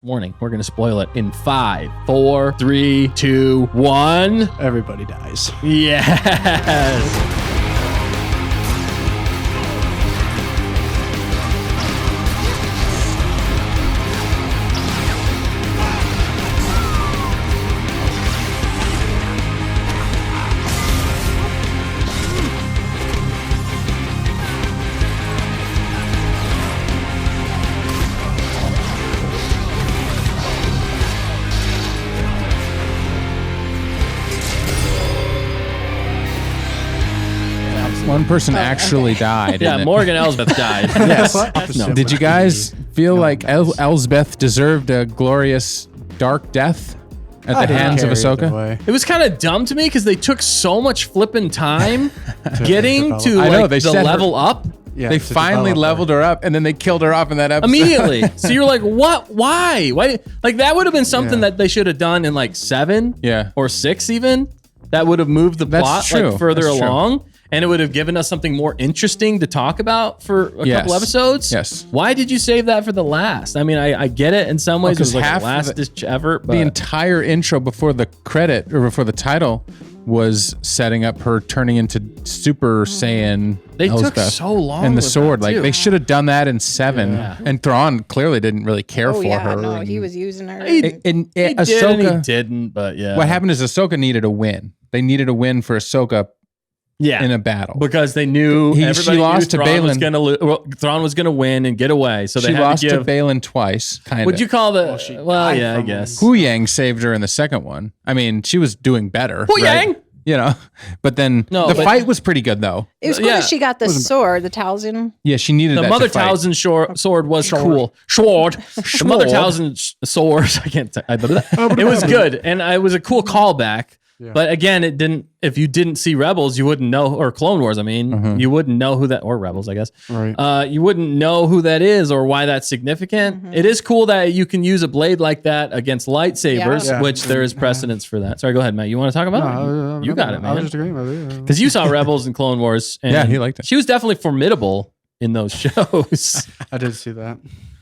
Warning, we're going to spoil it in 5, 4, 3, 2, 1. Everybody dies. Yes. One person actually died. Yeah, Morgan Elsbeth died. Yes. No. Did you guys feel like Elsbeth deserved a glorious dark death at the hands of Ahsoka? It was kind of dumb to me because they took so much flipping time getting to I know, like, they the set level up. Yeah, They finally leveled her up, and then they killed her off in that episode. Immediately. So you're like, what? Why? Like that would have been something that they should have done in like 7 or 6 even. That would have moved the plot like further along. And it would have given us something more interesting to talk about for a couple episodes. Yes. Why did you save that for the last? I mean, I get it in some ways. It was like the last effort. But the entire intro before the credit or before the title was setting up her turning into Super Saiyan. They took Elsbeth so long. and the with sword. that, Like too. they should have done that in 7. Yeah. And Thrawn clearly didn't really care for her. No, he was using her. He Ahsoka didn't, but yeah. What happened is Ahsoka needed a win. They needed a win for Ahsoka in a battle. Because they knew she lost to Baylan. Thrawn was gonna win and get away. So they she had lost to give. to Baylan twice, kind of. Would you call the? Well, yeah, I guess. Hu Yang saved her in the second one. I mean, she was doing better. Hu Yang? You know, but then the fight was pretty good though. It was cool that she got the sword, the Talzen. Yeah, she needed the that Mother to fight. Talzen sword was cool. The Mother Talzen sword. I can't. It was good, and it was a cool callback. Yeah. But again, it didn't. If you didn't see Rebels, you wouldn't know, or Clone Wars. I mean, you wouldn't know who that, or Rebels, I guess. Right. You wouldn't know who that is or why that's significant. It is cool that you can use a blade like that against lightsabers, which there is precedence for that. Sorry, go ahead, Matt. You want to talk about it? You got it, man. I was just agreeing with it. Because you saw Rebels and Clone Wars. And he liked it. She was definitely formidable in those shows. I did see that.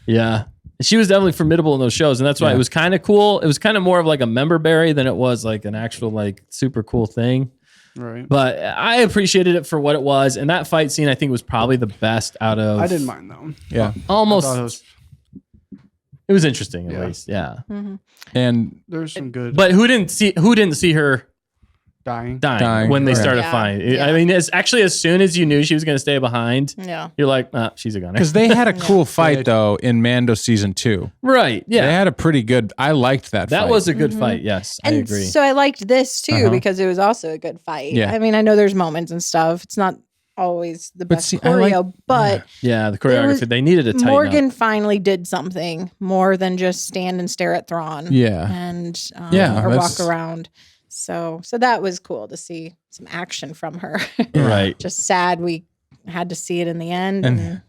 Yeah. She was definitely formidable in those shows, and that's why it was kind of cool. It was kind of more of like a member berry than it was like an actual like super cool thing. Right. But I appreciated it for what it was, and that fight scene I think was probably the best out of. I didn't mind though. Yeah. Almost. It was interesting at least. Yeah. Mm-hmm. And there's some good. But who didn't see her dying when they started fighting? Yeah. I mean, it's actually as soon as you knew she was going to stay behind, Yeah. you're like, she's a gunner. because they had a cool fight though in Mando season 2. Right. Yeah. They had a pretty good. I liked that. That fight. was a good fight. Yes, I And agree. so I liked this too because it was also a good fight. Yeah. I mean, I know there's moments and stuff. It's not always the best choreo, but yeah, the choreography, they needed to tighten Morgan up. finally did something more than just stand and stare at Thrawn. Yeah. And Yeah, or walk around. So that was cool to see some action from her. Right. Just sad we had to see it in the end and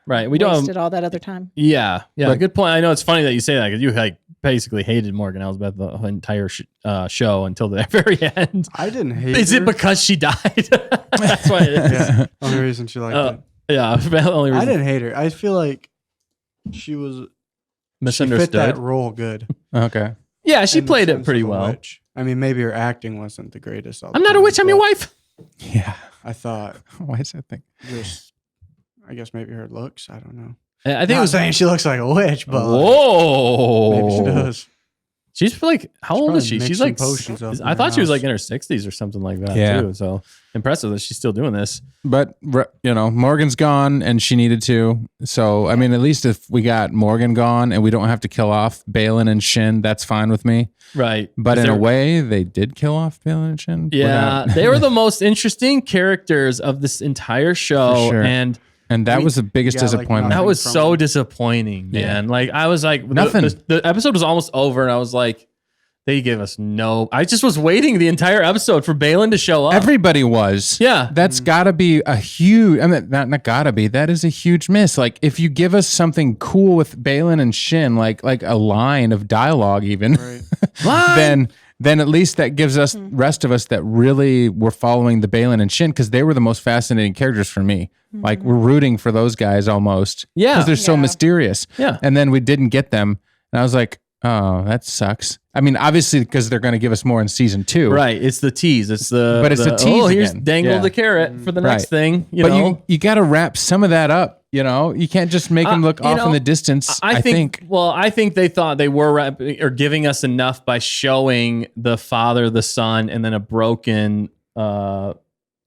right. We wasted all that other time. Yeah. But, good point. I know it's funny that you say that because you like basically hated Morgan Elsbeth the entire show until the very end. I didn't hate Is her. it because she died? That's why it is. Yeah. Only reason she liked it. Yeah. The only reason. I didn't hate her. I feel like she was Misunderstood. She fit that role good. Okay. Yeah, she In the played it sense pretty of a well. witch. I mean, maybe her acting wasn't the greatest. I'm not a witch. I'm your wife. Yeah. I thought. Why is that thing? Just, I guess maybe her looks. I don't know. I think Not it was saying she looks like a witch, but whoa. maybe she does. She's like, how old is she? probably She's mixing like, potions up in I her thought she was house. like in her 60s or something like that Yeah. too. So impressive that she's still doing this. But Morgan's gone, and she needed to. So I mean, at least if we got Morgan gone, and we don't have to kill off Baylan and Shin, that's fine with me. Right. But in a way, they did kill off Baylan and Shin. Yeah, they were the most interesting characters of this entire show, For sure. and that was the biggest got, like, disappointment. that nothing was from so them. disappointing, man. Like I was like, Nothing. The episode was almost over, and I was like, they gave us no. I just was waiting the entire episode for Baylan to show up. Everybody was. Yeah. That's gotta be a huge, I mean, not gotta be, that is a huge miss. Like, if you give us something cool with Baylan and Shin, like a line of dialogue even, Right. then at least that gives us, rest of us that really were following the Baylan and Shin, because they were the most fascinating characters for me. Like, we're rooting for those guys almost. Yeah. Because they're so mysterious. Yeah. And then we didn't get them. And I was like, oh, that sucks. I mean, obviously, because they're going to give us more in season 2. Right. It's the tease. It's the But it's the tease here's again. dangle Yeah. the carrot for the next thing. You got to wrap some of that up. You can't just make them look off in the distance. I think. Well, I think they thought they were giving us enough by showing the father, the son, and then a broken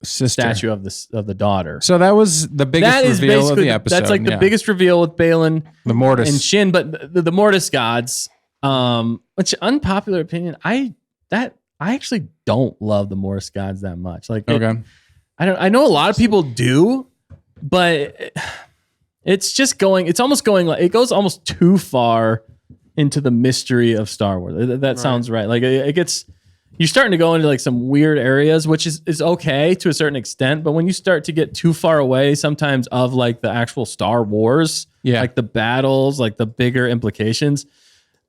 statue of the daughter. So that was the biggest reveal of the episode. That's like the biggest reveal with Baylan, the Mortis, and Shin. But the Mortis Gods, which unpopular opinion, I actually don't love the Mortis Gods that much. Like, I know a lot of people do, but it's just going. It's almost going like it goes almost too far into the mystery of Star Wars. That sounds right. Like it gets. You're starting to go into like some weird areas, which is okay to a certain extent. But when you start to get too far away, sometimes of like the actual Star Wars, like the battles, like the bigger implications,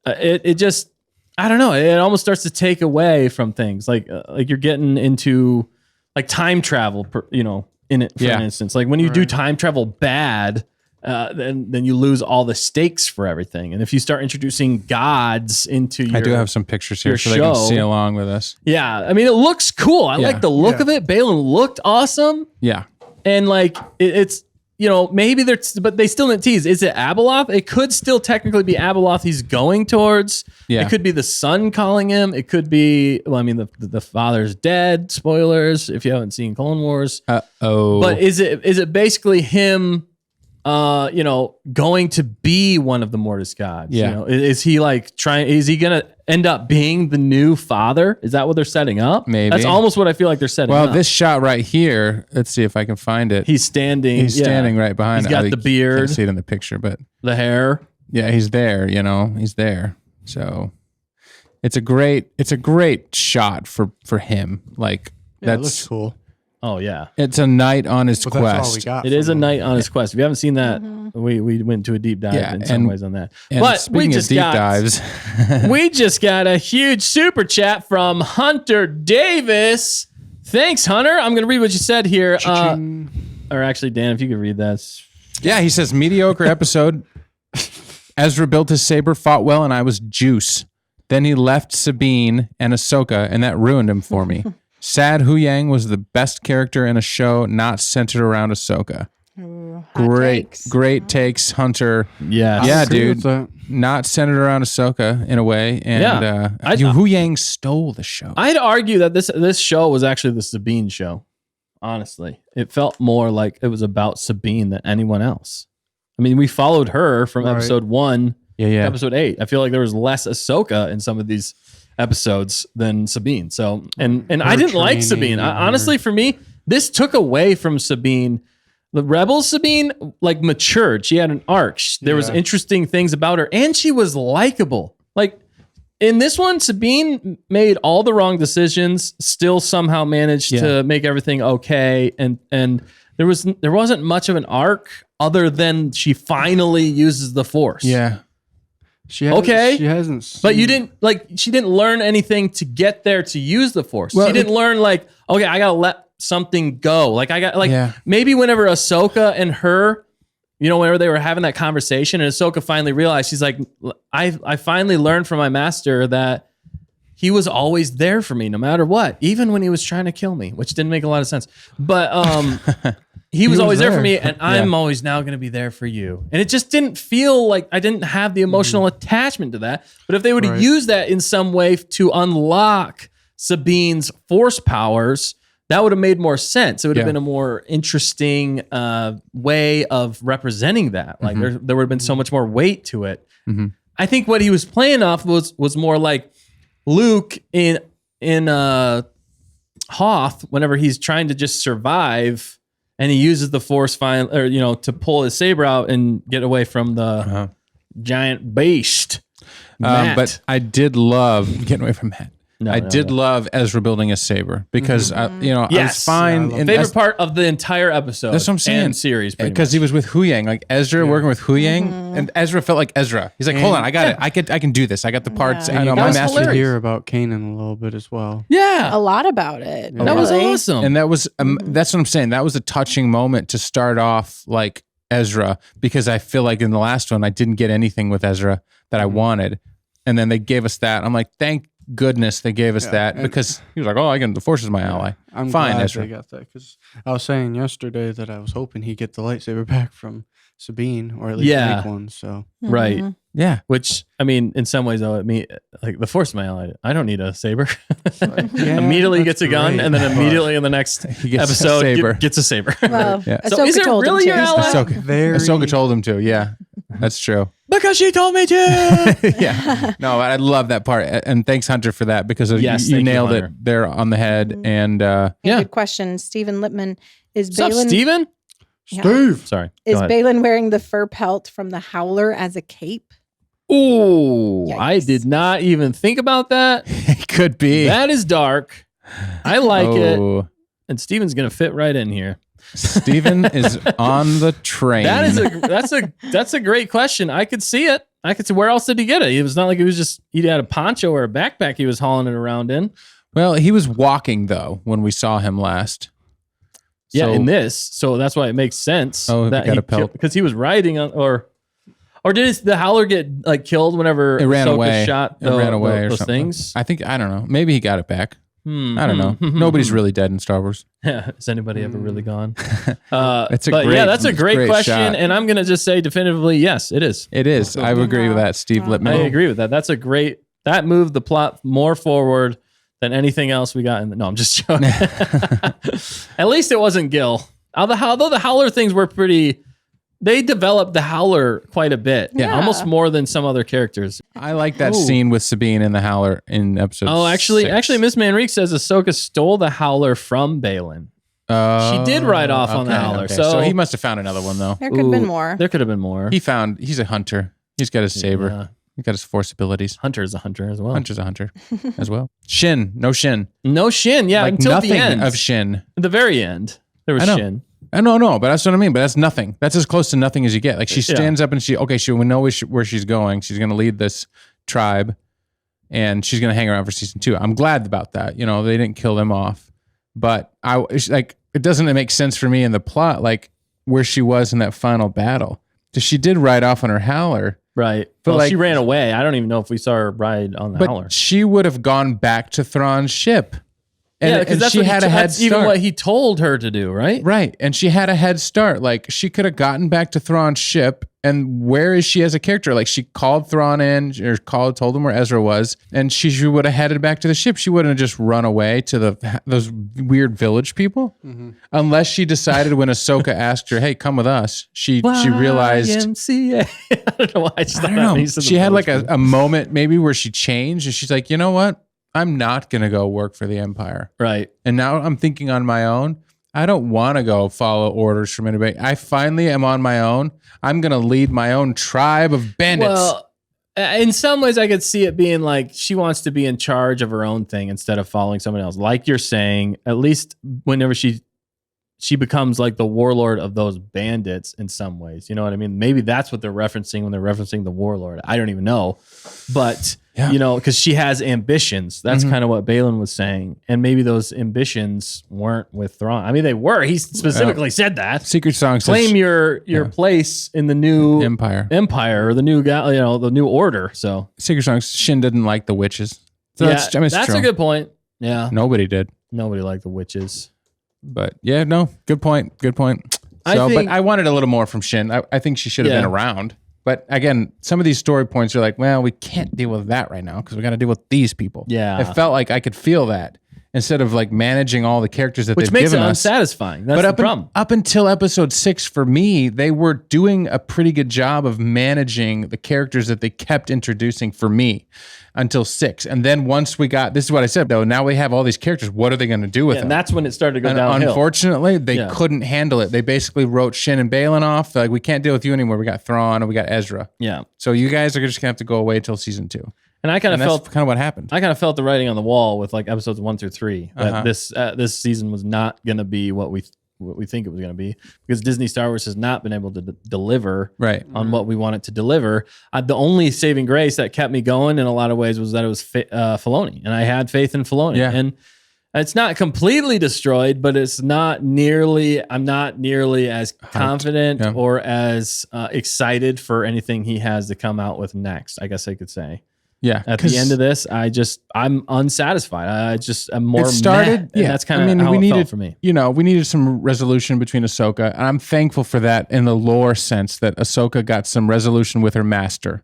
it just, I don't know. It almost starts to take away from things like you're getting into like time travel, in it, for instance, like when you do time travel bad, then you lose all the stakes for everything. And if you start introducing gods into your, I do have some pictures here so show, they can see along with us. Yeah. I mean, it looks cool. I like the look of it. Baylan looked awesome. Yeah. And like, it's, maybe but they still didn't tease. Is it Abeloth? It could still technically be Abeloth he's going towards. Yeah. It could be the son calling him. It could be, the father's dead. Spoilers if you haven't seen Clone Wars. But is it basically him, going to be one of the Mortis Gods? Yeah. Is he like is he going to end up being the new father? Is that what they're setting up? Maybe. That's almost what I feel like they're setting up. Well, this shot right here, let's see if I can find it. He's standing. He's standing right behind. He's got the beard. Can't see it in the picture, but the hair. Yeah, he's there, he's there. So it's a great shot for him. Like it looks cool. Oh yeah, it's a knight on his quest. That's all we got it is a knight on his quest. If you haven't seen that, we went to a deep dive in some ways on that. But we just got dives. We just got a huge super chat from Hunter Davis. Thanks, Hunter. I'm going to read what you said here. Or actually, Dan, if you could read that. Yeah, he says mediocre episode. Ezra built his saber, fought well, and I was juice. Then he left Sabine and Ahsoka, and that ruined him for me. Sad Huyang was the best character in a show not centered around Ahsoka. Great takes, Hunter. Yeah, dude. Not centered around Ahsoka in a way, and Huyang stole the show. I'd argue that this show was actually the Sabine show. Honestly, it felt more like it was about Sabine than anyone else. I mean, we followed her from episode 1 to episode 8. I feel like there was less Ahsoka in some of these episodes than Sabine. So, and I didn't like Sabine. Honestly, for me, this took away from Sabine. The Rebels Sabine, like, matured. She had an arc. There was interesting things about her, and she was likable. Like, in this one, Sabine made all the wrong decisions, still somehow managed to make everything okay, and there wasn't much of an arc other than she finally uses the Force. Yeah. She hasn't seen, but you didn't she didn't learn anything to get there to use the Force. Well, she didn't learn okay, I gotta let something go. Maybe whenever Ahsoka and her, whenever they were having that conversation and Ahsoka finally realized, she's like, I finally learned from my master that he was always there for me no matter what, even when he was trying to kill me, which didn't make a lot of sense. But he was always there for me, and I'm always now going to be there for you. And it just didn't feel like I didn't have the emotional attachment to that. But if they would have used that in some way to unlock Sabine's Force powers, that would have made more sense. It would have been a more interesting way of representing that. Like there would have been so much more weight to it. Mm-hmm. I think what he was playing off was more like Luke in Hoth, whenever he's trying to just survive. And he uses the Force to pull his saber out and get away from the giant beast. But I did love getting away from Matt. I did love Ezra building a saber because I was fine. Favorite part of the entire episode. That's what I'm saying. And series, because he was with Huyang, like Ezra working with Huyang, and Ezra felt like Ezra. He's like, hold on, I got it. I can do this. I got the parts. I know my master. To hear about Kanan a little bit as well. Yeah, a lot about it. That was awesome. And that was that's what I'm saying. That was a touching moment to start off like Ezra, because I feel like in the last one I didn't get anything with Ezra that I wanted, and then they gave us that. I'm like, thank goodness they gave us that, because he was like, oh, the Force is my ally. I'm fine, glad Ezra. they got that, because I was saying yesterday that I was hoping he'd get the lightsaber back from Sabine, or at least make one. So right. Yeah. Which, I mean, in some ways, though, like the Force is my ally. I don't need a saber. Immediately gets a gun, and then immediately in the next episode gets a saber. Well, So is it really your ally? Ahsoka told him to. Yeah, that's true. Because she told me to. Yeah. No, I love that part. And thanks, Hunter, for that, because you nailed it there on the head. And good question. Stephen Lippman, is What's up, Baylan... Steven? Steve. Sorry. Is Baylan wearing the fur pelt from the Howler as a cape? Ooh, Yikes. I did not even think about that. it could be. That is dark. I like it. And Steven's going to fit right in here. Steven is on the train. That's a great question. I could see it. I could see, where else did he get it? It was not like he had a poncho or a backpack he was hauling it around in. Well, he was walking though when we saw him last. Yeah, in this. So that's why it makes sense. Oh, that he got a pelt. Because he was riding on, or did the Howler get like killed whenever it ran Ahsoka away? Shot it ran away or those something. Things? I don't know. Maybe he got it back. I don't know. Nobody's really dead in Star Wars. Yeah, has anybody ever really gone? That's a great question, shot. and I'm gonna just say definitively, yes, it is. It is. I would agree with that, Steve Lippman. I agree with that. That moved the plot more forward than anything else we got in the. No, I'm just joking. At least it wasn't Gil. Although the Howler things were pretty. They developed the Howler quite a bit. Yeah. Almost more than some other characters. I like that scene with Sabine and the Howler in episode 6. Actually, Miss Manrique says Ahsoka stole the Howler from Baylan. She did ride off on the Howler. Okay. So he must have found another one, though. There could have been more. There could have been more. He's a hunter. He's got his saber. Yeah. He's got his Force abilities. Hunter's a hunter as well. Hunter's a hunter as well. Shin. No Shin. No Shin. Yeah, Like until nothing the end. of Shin. At the very end, there was I know. Shin. I know, but that's what I mean. But that's nothing. That's as close to nothing as you get. Like she stands up and she will know where she's going. She's going to lead this tribe, and she's going to hang around for season 2. I'm glad about that. They didn't kill them off, but it doesn't make sense for me in the plot, like where she was in that final battle. Because she did ride off on her Howler. Right. But she ran away. I don't even know if we saw her ride on the Howler. But she would have gone back to Thrawn's ship. Because that's even what he told her to do, right? Right. And she had a head start. Like, she could have gotten back to Thrawn's ship. And where is she as a character? Like, she called Thrawn in, or told him where Ezra was, and she would have headed back to the ship. She wouldn't have just run away to those weird village people. Mm-hmm. Unless she decided when Ahsoka asked her, hey, come with us, she realized... YMCA. I don't know why I just thought I don't know. She had like a moment maybe where she changed, and she's like, you know what? I'm not going to go work for the Empire. Right. And now I'm thinking on my own. I don't want to go follow orders from anybody. I finally am on my own. I'm going to lead my own tribe of bandits. Well, in some ways, I could see it being like she wants to be in charge of her own thing instead of following someone else. Like you're saying, at least whenever she becomes like the warlord of those bandits in some ways. You know what I mean? Maybe that's what they're referencing when they're referencing the warlord. I don't even know. But... Yeah. Because she has ambitions. That's kind of what Baylan was saying. And maybe those ambitions weren't with Thrawn. I mean, they were. He specifically said that. Secret Song says... Claim your place in the new... Empire. Or the new the new order. So Secret Song, Shin didn't like the witches. So that's a good point. Yeah. Nobody did. Nobody liked the witches. But yeah, no, good point. But I wanted a little more from Shin. I think she should have been around. But again, some of these story points are like, well, we can't deal with that right now because we got to deal with these people. Yeah. It felt like I could feel that instead of like managing all the characters that they've given us. Which makes it unsatisfying. That's the problem. Up until episode 6, for me, they were doing a pretty good job of managing the characters that they kept introducing for me until 6. And then once we got, this is what I said, though, now we have all these characters. What are they going to do with them? And that's when it started to go downhill. Unfortunately, they couldn't handle it. They basically wrote Shin and Baylan off. Like, we can't deal with you anymore. We got Thrawn and we got Ezra. Yeah. So you guys are just going to have to go away until season 2. And I kind of felt kind of what happened. I kind of felt the writing on the wall with like episodes 1 through 3 that this season was not going to be what we think it was going to be, because Disney Star Wars has not been able to deliver on what we want it to deliver. The only saving grace that kept me going in a lot of ways was that it was Filoni, and I had faith in Filoni. Yeah. And It's not completely destroyed, but it's not nearly. I'm not nearly as confident or as excited for anything he has to come out with next. I guess I could say. Yeah. At the end of this, I'm unsatisfied. I'm more started. meh, Yeah. that's kind of how it felt for me. We needed some resolution between Ahsoka, and I'm thankful for that in the lore sense that Ahsoka got some resolution with her master,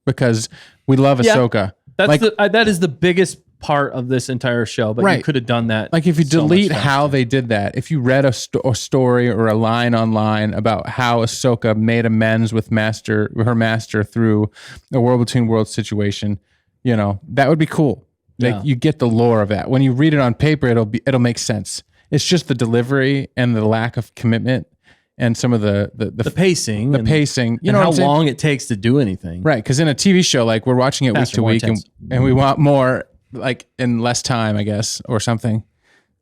because we love Ahsoka. That is the biggest part of this entire show, but you could have done that. Like if you delete how they did that, if you read a story or a line online about how Ahsoka made amends with her master through a world between worlds situation, that would be cool. Like you get the lore of that. When you read it on paper, it'll make sense. It's just the delivery and the lack of commitment and some of the pacing, pacing, and how long it takes to do anything. Right, because in a TV show, like we're watching it week to week, and we want more. Like in less time, I guess, or something.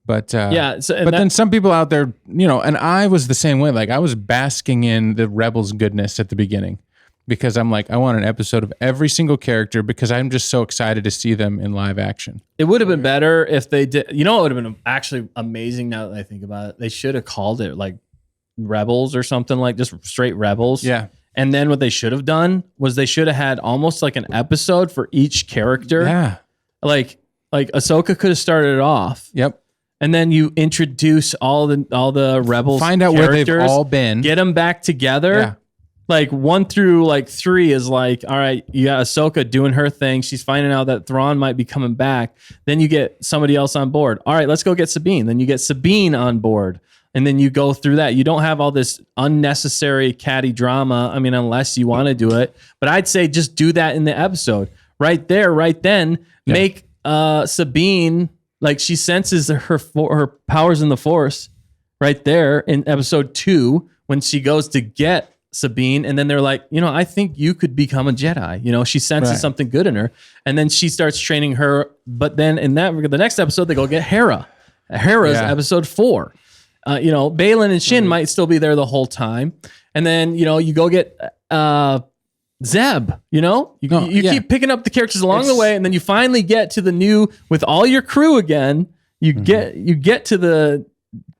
But then some people out there, and I was the same way. Like I was basking in the Rebels goodness at the beginning, because I'm like, I want an episode of every single character because I'm just so excited to see them in live action. It would have been better if they did. It would have been actually amazing now that I think about it. They should have called it like Rebels or something, like just straight Rebels. Yeah. And then what they should have done was they should have had almost like an episode for each character. Yeah. Like Ahsoka could have started it off. Yep. And then you introduce all the Rebels. Find out where they've all been. Get them back together. Yeah. Like 1 through 3 is like, all right, you got Ahsoka doing her thing. She's finding out that Thrawn might be coming back. Then you get somebody else on board. All right, let's go get Sabine. Then you get Sabine on board. And then you go through that. You don't have all this unnecessary catty drama. I mean, unless you want to do it. But I'd say just do that in the episode. Right there, right then. Yeah. Make Sabine, like she senses her powers in the Force right there in episode 2 when she goes to get Sabine, and then they're like, I think you could become a Jedi. She senses something good in her, and then she starts training her. But then in the next episode, they go get Hera. Hera's episode 4. Baylan and Shin might still be there the whole time, and then you go get Zeb, you keep picking up the characters along the way, and then you finally get to the new with all your crew again. You get to the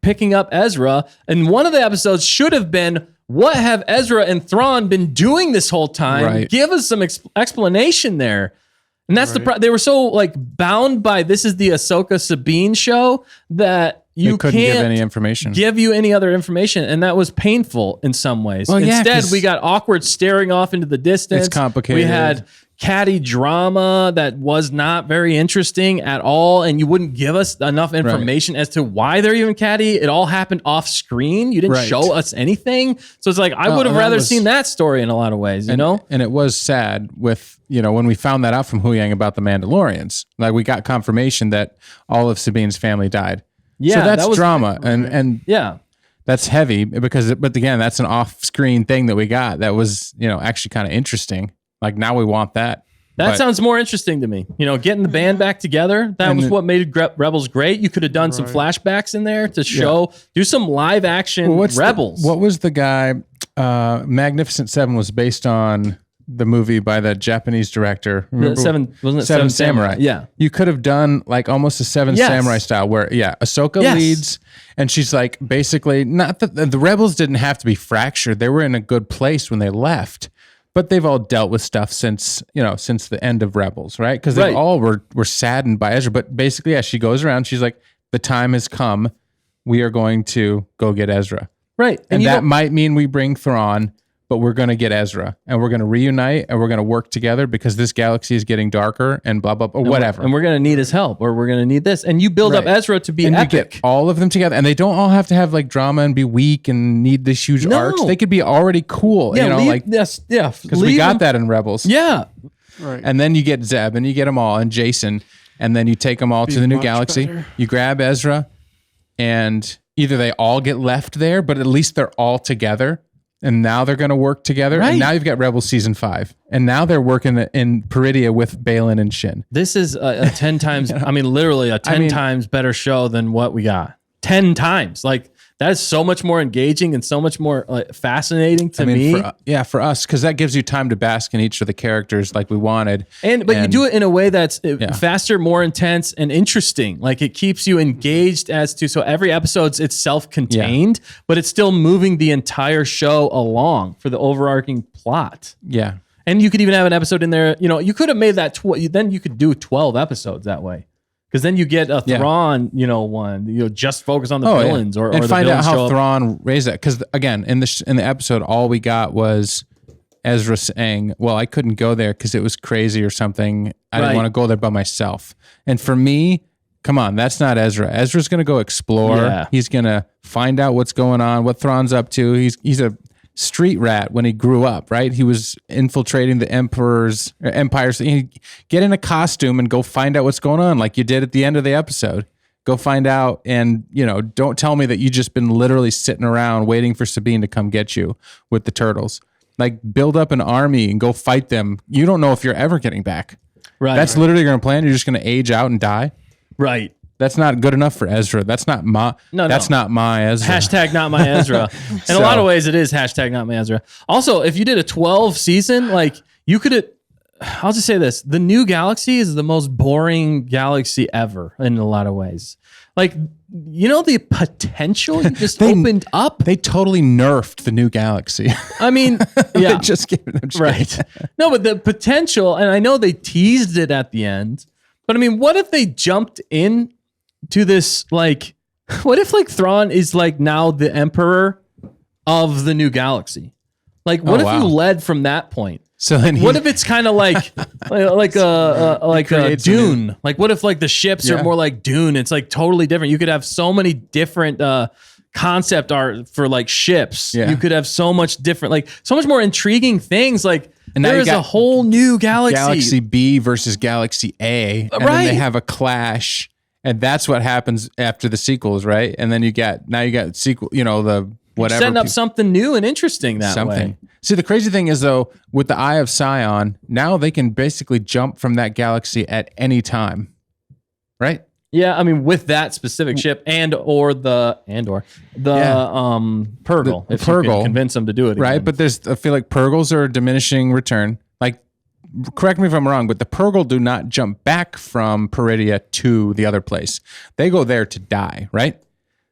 picking up Ezra, and one of the episodes should have been, what have Ezra and Thrawn been doing this whole time? Right. Give us some explanation there. And that's they were so bound by this is the Ahsoka Sabine show that you couldn't can't give any information. Give you any other information, and that was painful in some ways. Well, instead, we got awkward staring off into the distance. It's complicated. We had catty drama that was not very interesting at all, and you wouldn't give us enough information as to why they're even catty. It all happened off screen. You didn't show us anything, so it's like I would have rather seen that story in a lot of ways. And it was sad with when we found that out from Hu Yang about the Mandalorians. Like we got confirmation that all of Sabine's family died. Yeah, so that's drama, and that's heavy but again, that's an off-screen thing that we got that was actually kind of interesting. Like now we want that. That sounds more interesting to me. Getting the band back together, that was what made Rebels great. You could have done some flashbacks in there to show, do some live action Rebels. What was the guy? Magnificent Seven was based on the movie by that Japanese director. Remember? Seven Samurai? Yeah. You could have done almost a Seven Samurai style where, Ahsoka leads and she's basically not the Rebels didn't have to be fractured. They were in a good place when they left, but they've all dealt with stuff since the end of Rebels, right? Because they all were saddened by Ezra. But basically, as she goes around, she's like, the time has come. We are going to go get Ezra. Right. And that might mean we bring Thrawn, but we're going to get Ezra and we're going to reunite and we're going to work together because this galaxy is getting darker and blah, blah, blah, whatever. And we're going to need his help or we're going to need this. And you build up Ezra to be epic. You get all of them together and they don't all have to have drama and be weak and need this huge arcs. They could be already cool. Because we got that in Rebels. Yeah. Right. And then you get Zeb and you get them all and Jason and then you take them all to the new galaxy. Better. You grab Ezra and either they all get left there, but at least they're all together. And now they're going to work together. Right. And now you've got Rebels Season 5. And now they're working in Peridia with Baylan and Shin. This is a 10 times, literally a 10 times better show than what we got. 10 times. That is so much more engaging and so much more fascinating to me. For us, because that gives you time to bask in each of the characters like we wanted. But you do it in a way that's faster, more intense, and interesting. Like it keeps you engaged so every episode's it's self-contained, but it's still moving the entire show along for the overarching plot. Yeah. And you could even have an episode in there, you could have made that, then you could do 12 episodes that way. Because then you get a Thrawn, one. Just focus on the villains, or find out how Thrawn raised that. Because again, in the episode, all we got was Ezra saying, "Well, I couldn't go there because it was crazy or something. I didn't want to go there by myself." And for me, come on, that's not Ezra. Ezra's going to go explore. Yeah. He's going to find out what's going on, what Thrawn's up to. He's a street rat when he grew up, right? He was infiltrating the empires. He'd get in a costume and go find out what's going on, like you did at the end of the episode. Go find out, and don't tell me that you just been literally sitting around waiting for Sabine to come get you with the turtles. Like, build up an army and go fight them. You don't know if you're ever getting back. Right. That's literally your plan. You're just going to age out and die. Right. That's not good enough for Ezra. That's not my. That's not my Ezra. Hashtag not my Ezra. In a lot of ways, it is hashtag not my Ezra. Also, if you did a 12 season, like you could have. I'll just say this: the new galaxy is the most boring galaxy ever in a lot of ways. Like, the potential you just opened up. They totally nerfed the new galaxy. I mean, yeah, they just gave them right. No, but the potential, and I know they teased it at the end. But I mean, what if they jumped in to this, like, what if like Thrawn is like now the emperor of the new galaxy? Like, what if you led from that point? So then what if it's kind of like a Dune? Like, what if like the ships are more like Dune? It's like totally different. You could have so many different concept art for like ships. Yeah. You could have so much different, like so much more intriguing things. Like, and there is a whole new galaxy. Galaxy B versus Galaxy A. And then they have a clash. And that's what happens after the sequels, right? And then you got sequel, the whatever. Setting up something new and interesting that way. See, the crazy thing is though, with the Eye of Sion, now they can basically jump from that galaxy at any time, right? Yeah, I mean, with that specific ship or the Purgle, if you can convince them to do it again. Right, but I feel like Purgles are a diminishing return. Like, correct me if I'm wrong, but the Purgle do not jump back from Peridia to the other place. They go there to die, right?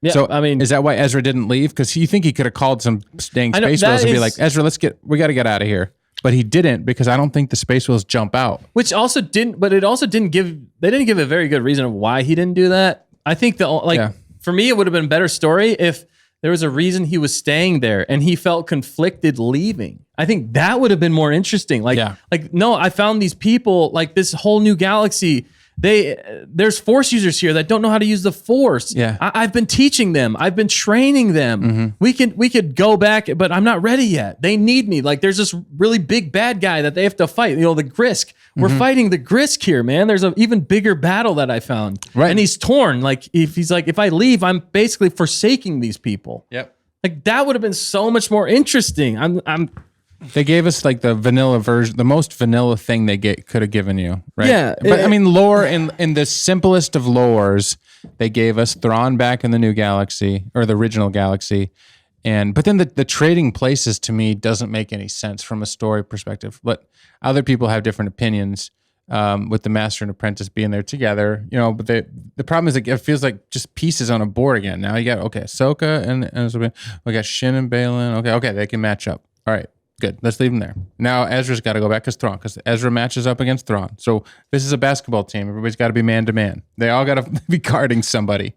Yeah, so, I mean, is that why Ezra didn't leave? Because you think he could have called some dang space whales and be like, Ezra, we got to get out of here. But he didn't, because I don't think the space whales jump out. They didn't give a very good reason of why he didn't do that. I think for me, it would have been a better story if there was a reason he was staying there and he felt conflicted leaving. I think that would have been more interesting. No, I found these people, like this whole new galaxy. There's Force users here that don't know how to use the Force. Yeah. I've been teaching them. I've been training them. Mm-hmm. We could go back, but I'm not ready yet. They need me. Like, there's this really big bad guy that they have to fight. The Grisk. We're fighting the Grisk here, man. There's an even bigger battle that I found. Right. And he's torn. Like, if I leave, I'm basically forsaking these people. Yep. Like, that would have been so much more interesting. They gave us like the vanilla version, the most vanilla thing they could have given you, right? Yeah. But I mean, lore in the simplest of lores, they gave us Thrawn back in the new galaxy or the original galaxy. But then the trading places to me doesn't make any sense from a story perspective. But other people have different opinions with the master and apprentice being there together, but the problem is it feels like just pieces on a board again. Now you got, Ahsoka and we got Shin and Baylan. Okay, they can match up. All right. Good. Let's leave him there. Now Ezra's got to go back because Ezra matches up against Thrawn. So this is a basketball team. Everybody's got to be man to man. They all got to be guarding somebody,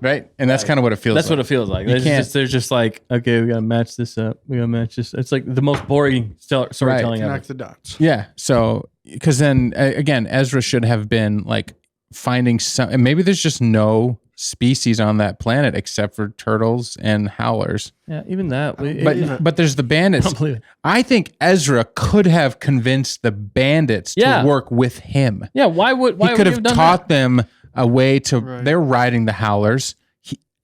right? And that's kind of what it feels. That's what it feels like. They're just like, okay, we got to match this up. We got to match this. It's like the most boring storytelling ever. Connect the dots. Yeah. So because then again, Ezra should have been like finding some, and maybe there's just no species on that planet except for turtles and howlers. Yeah, even that. But there's the bandits. I think Ezra could have convinced the bandits to work with him. Yeah, why he could have taught them a way to. Right. They're riding the howlers.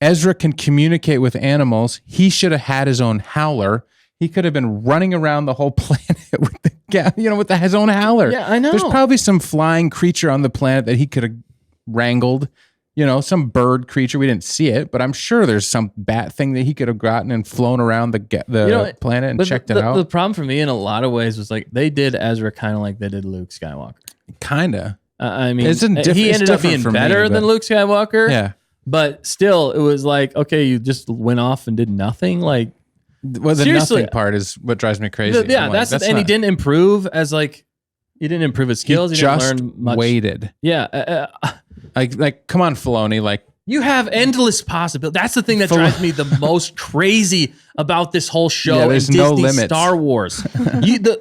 Ezra can communicate with animals. He should have had his own howler. He could have been running around the whole planet with his own howler. Yeah, I know. There's probably some flying creature on the planet that he could have wrangled. some bird creature. We didn't see it, but I'm sure there's some bat thing that he could have gotten and flown around the planet and checked it out. The problem for me in a lot of ways was like they did Ezra kind of like they did Luke Skywalker. Kinda. I mean, he ended up being better than Luke Skywalker. Yeah. But still, it was like, okay, you just went off and did nothing. Like, well, the nothing part is what drives me crazy. He didn't improve as like, he didn't improve his skills. He didn't learn much. Waited. Yeah. Like, come on, Filoni. Like, you have endless possibilities. That's the thing that drives me the most crazy about this whole show. There's and no Disney limits. Star Wars. The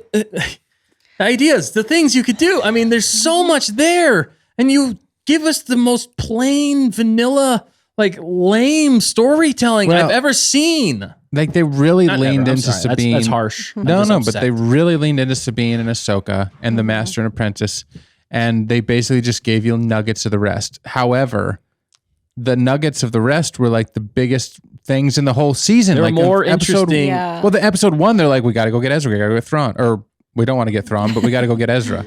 ideas, the things you could do. I mean, there's so much there, and you give us the most plain, vanilla, like lame storytelling I've ever seen. Like they really leaned into Sabine. That's harsh. No, but they really leaned into Sabine and Ahsoka and the Master and Apprentice, and they basically just gave you nuggets of the rest. However, the nuggets of the rest were like the biggest things in the whole season. They were like more interesting. Well, the episode 1, they're like, we got to go get Ezra. We got to go get Thrawn, or we don't want to get Thrawn, but we got to go get Ezra.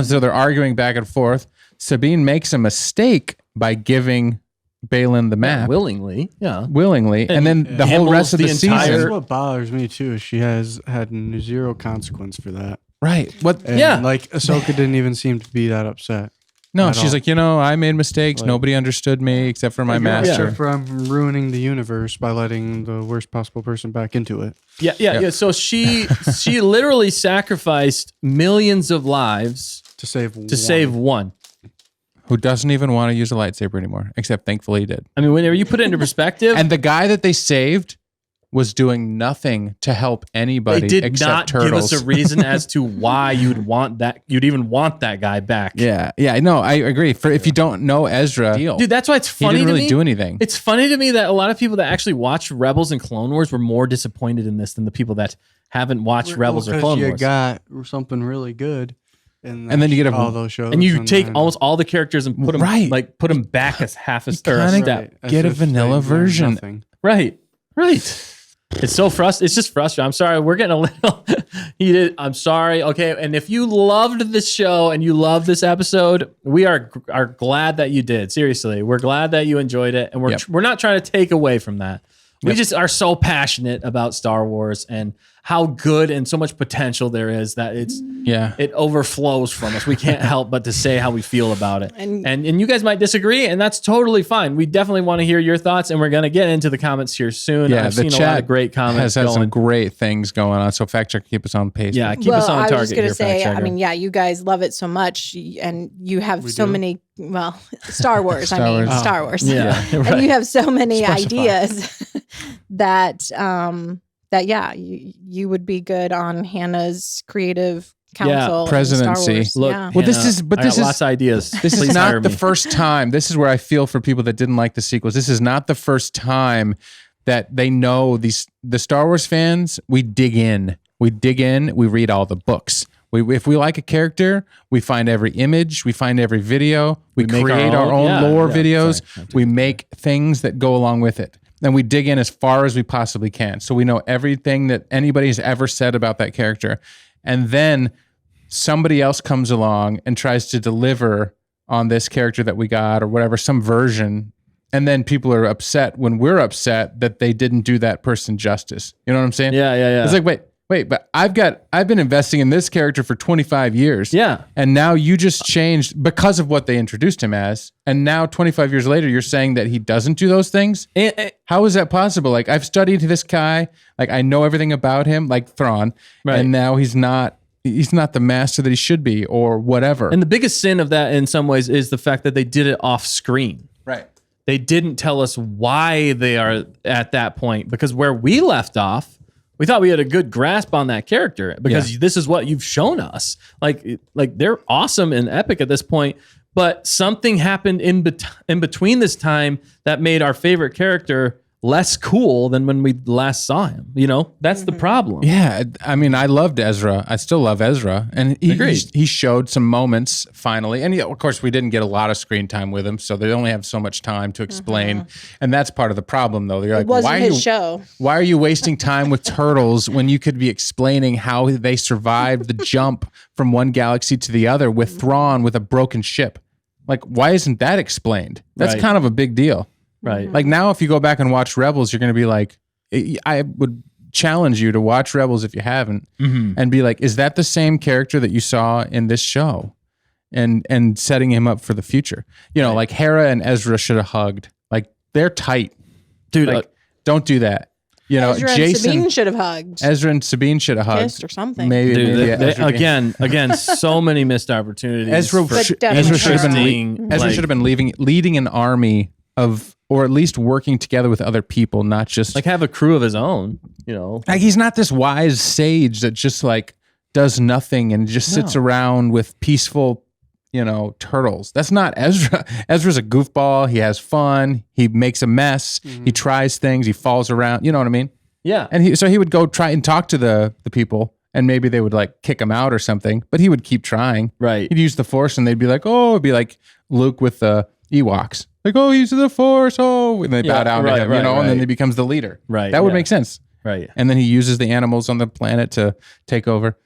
So they're arguing back and forth. Sabine makes a mistake by giving Baylan the map. Willingly. And then the whole rest of the season. That's what bothers me too. Is she has had zero consequence for that. Right. Like Ahsoka didn't even seem to be that upset. No, she's like, I made mistakes. Nobody understood me except for my master. From ruining the universe by letting the worst possible person back into it. Yeah. So she literally sacrificed millions of lives to save one. Who doesn't even want to use a lightsaber anymore, except thankfully he did. I mean, whenever you put it into perspective. And the guy that they saved was doing nothing to help anybody except not turtles. Give us a reason as to why you'd even want that guy back. Yeah, no, I agree. If you don't know Ezra, dude, that's why it's funny. He didn't to really me. do anything. It's funny to me that a lot of people that actually watched Rebels and Clone Wars were more disappointed in this than the people that haven't watched Rebels or Clone Wars. You got something really good. And then you get all those shows, and you take almost all the characters and put them put them back as half a step. Get a vanilla version, right? It's so frustrating. It's just frustrating. I'm sorry. We're getting a little heated. I'm sorry. Okay. And if you loved this show and you loved this episode, we are glad that you did. Seriously, we're glad that you enjoyed it, and we're not trying to take away from that. We just are so passionate about Star Wars and how good and so much potential there is that it overflows from us. We can't help but to say how we feel about it. And you guys might disagree, and that's totally fine. We definitely want to hear your thoughts, and we're going to get into the comments here soon. Yeah, I've seen a lot of great comments. Has some great things going on. So fact check, keep us on pace. Yeah, keep us on target. I was just going to say, I mean, you guys love it so much, and you have many. Well, Star Wars. Star Wars. Yeah, right. And you have so many ideas that you would be good on Hannah's creative council, presidency. Look, yeah. Well, this is lots of ideas. This is not the first time. This is where I feel for people that didn't like the sequels. This is not the first time that they know the Star Wars fans. We dig in. We read all the books. If we like a character, we find every image, we find every video, we create our own lore videos, we make things that go along with it. And we dig in as far as we possibly can. So we know everything that anybody's ever said about that character. And then somebody else comes along and tries to deliver on this character that we got or whatever, some version. And then people are upset when we're upset that they didn't do that person justice. You know what I'm saying? Yeah. It's like, wait, but I've been investing in this character for 25 years. Yeah. And now you just changed because of what they introduced him as. And now 25 years later, you're saying that he doesn't do those things? How is that possible? Like, I've studied this guy. Like, I know everything about him, like Thrawn. Right. And now he's not the master that he should be or whatever. And the biggest sin of that in some ways is the fact that they did it off screen. Right. They didn't tell us why they are at that point, because where we left off, we thought we had a good grasp on that character because this is what you've shown us. Like they're awesome and epic at this point, but something happened in between this time that made our favorite character less cool than when we last saw him. That's the problem. Yeah, I mean, I loved Ezra. I still love Ezra, and he showed some moments finally. And of course, we didn't get a lot of screen time with him, so they only have so much time to explain. And that's part of the problem, though. They're like, why are you wasting time with turtles when you could be explaining how they survived the jump from one galaxy to the other with Thrawn with a broken ship? Like, why isn't that explained? That's kind of a big deal. Right. Like now, if you go back and watch Rebels, you're going to be like, I would challenge you to watch Rebels if you haven't and be like, is that the same character that you saw in this show? And setting him up for the future. You know, like Hera and Ezra should have hugged. Like they're tight. Dude, like, don't do that. You know, Ezra and Sabine should have hugged. Ezra and Sabine should have hugged. Kissed or something. Maybe, dude, again, so many missed opportunities. Ezra should have been leading an army of, or at least working together with other people, not just like have a crew of his own, you know. Like he's not this wise sage that just like does nothing and just sits around with peaceful, you know, turtles. That's not Ezra. Ezra's a goofball. He has fun. He makes a mess. He tries things. He falls around. You know what I mean? Yeah. And he would go try and talk to the people, and maybe they would like kick him out or something, but he would keep trying. Right. He'd use the Force, and they'd be like, oh, it'd be like Luke with the Ewoks. Like, oh, he's the Force. Oh, and they bow down to him, you know, and then he becomes the leader. Right. That would make sense. Right. And then he uses the animals on the planet to take over.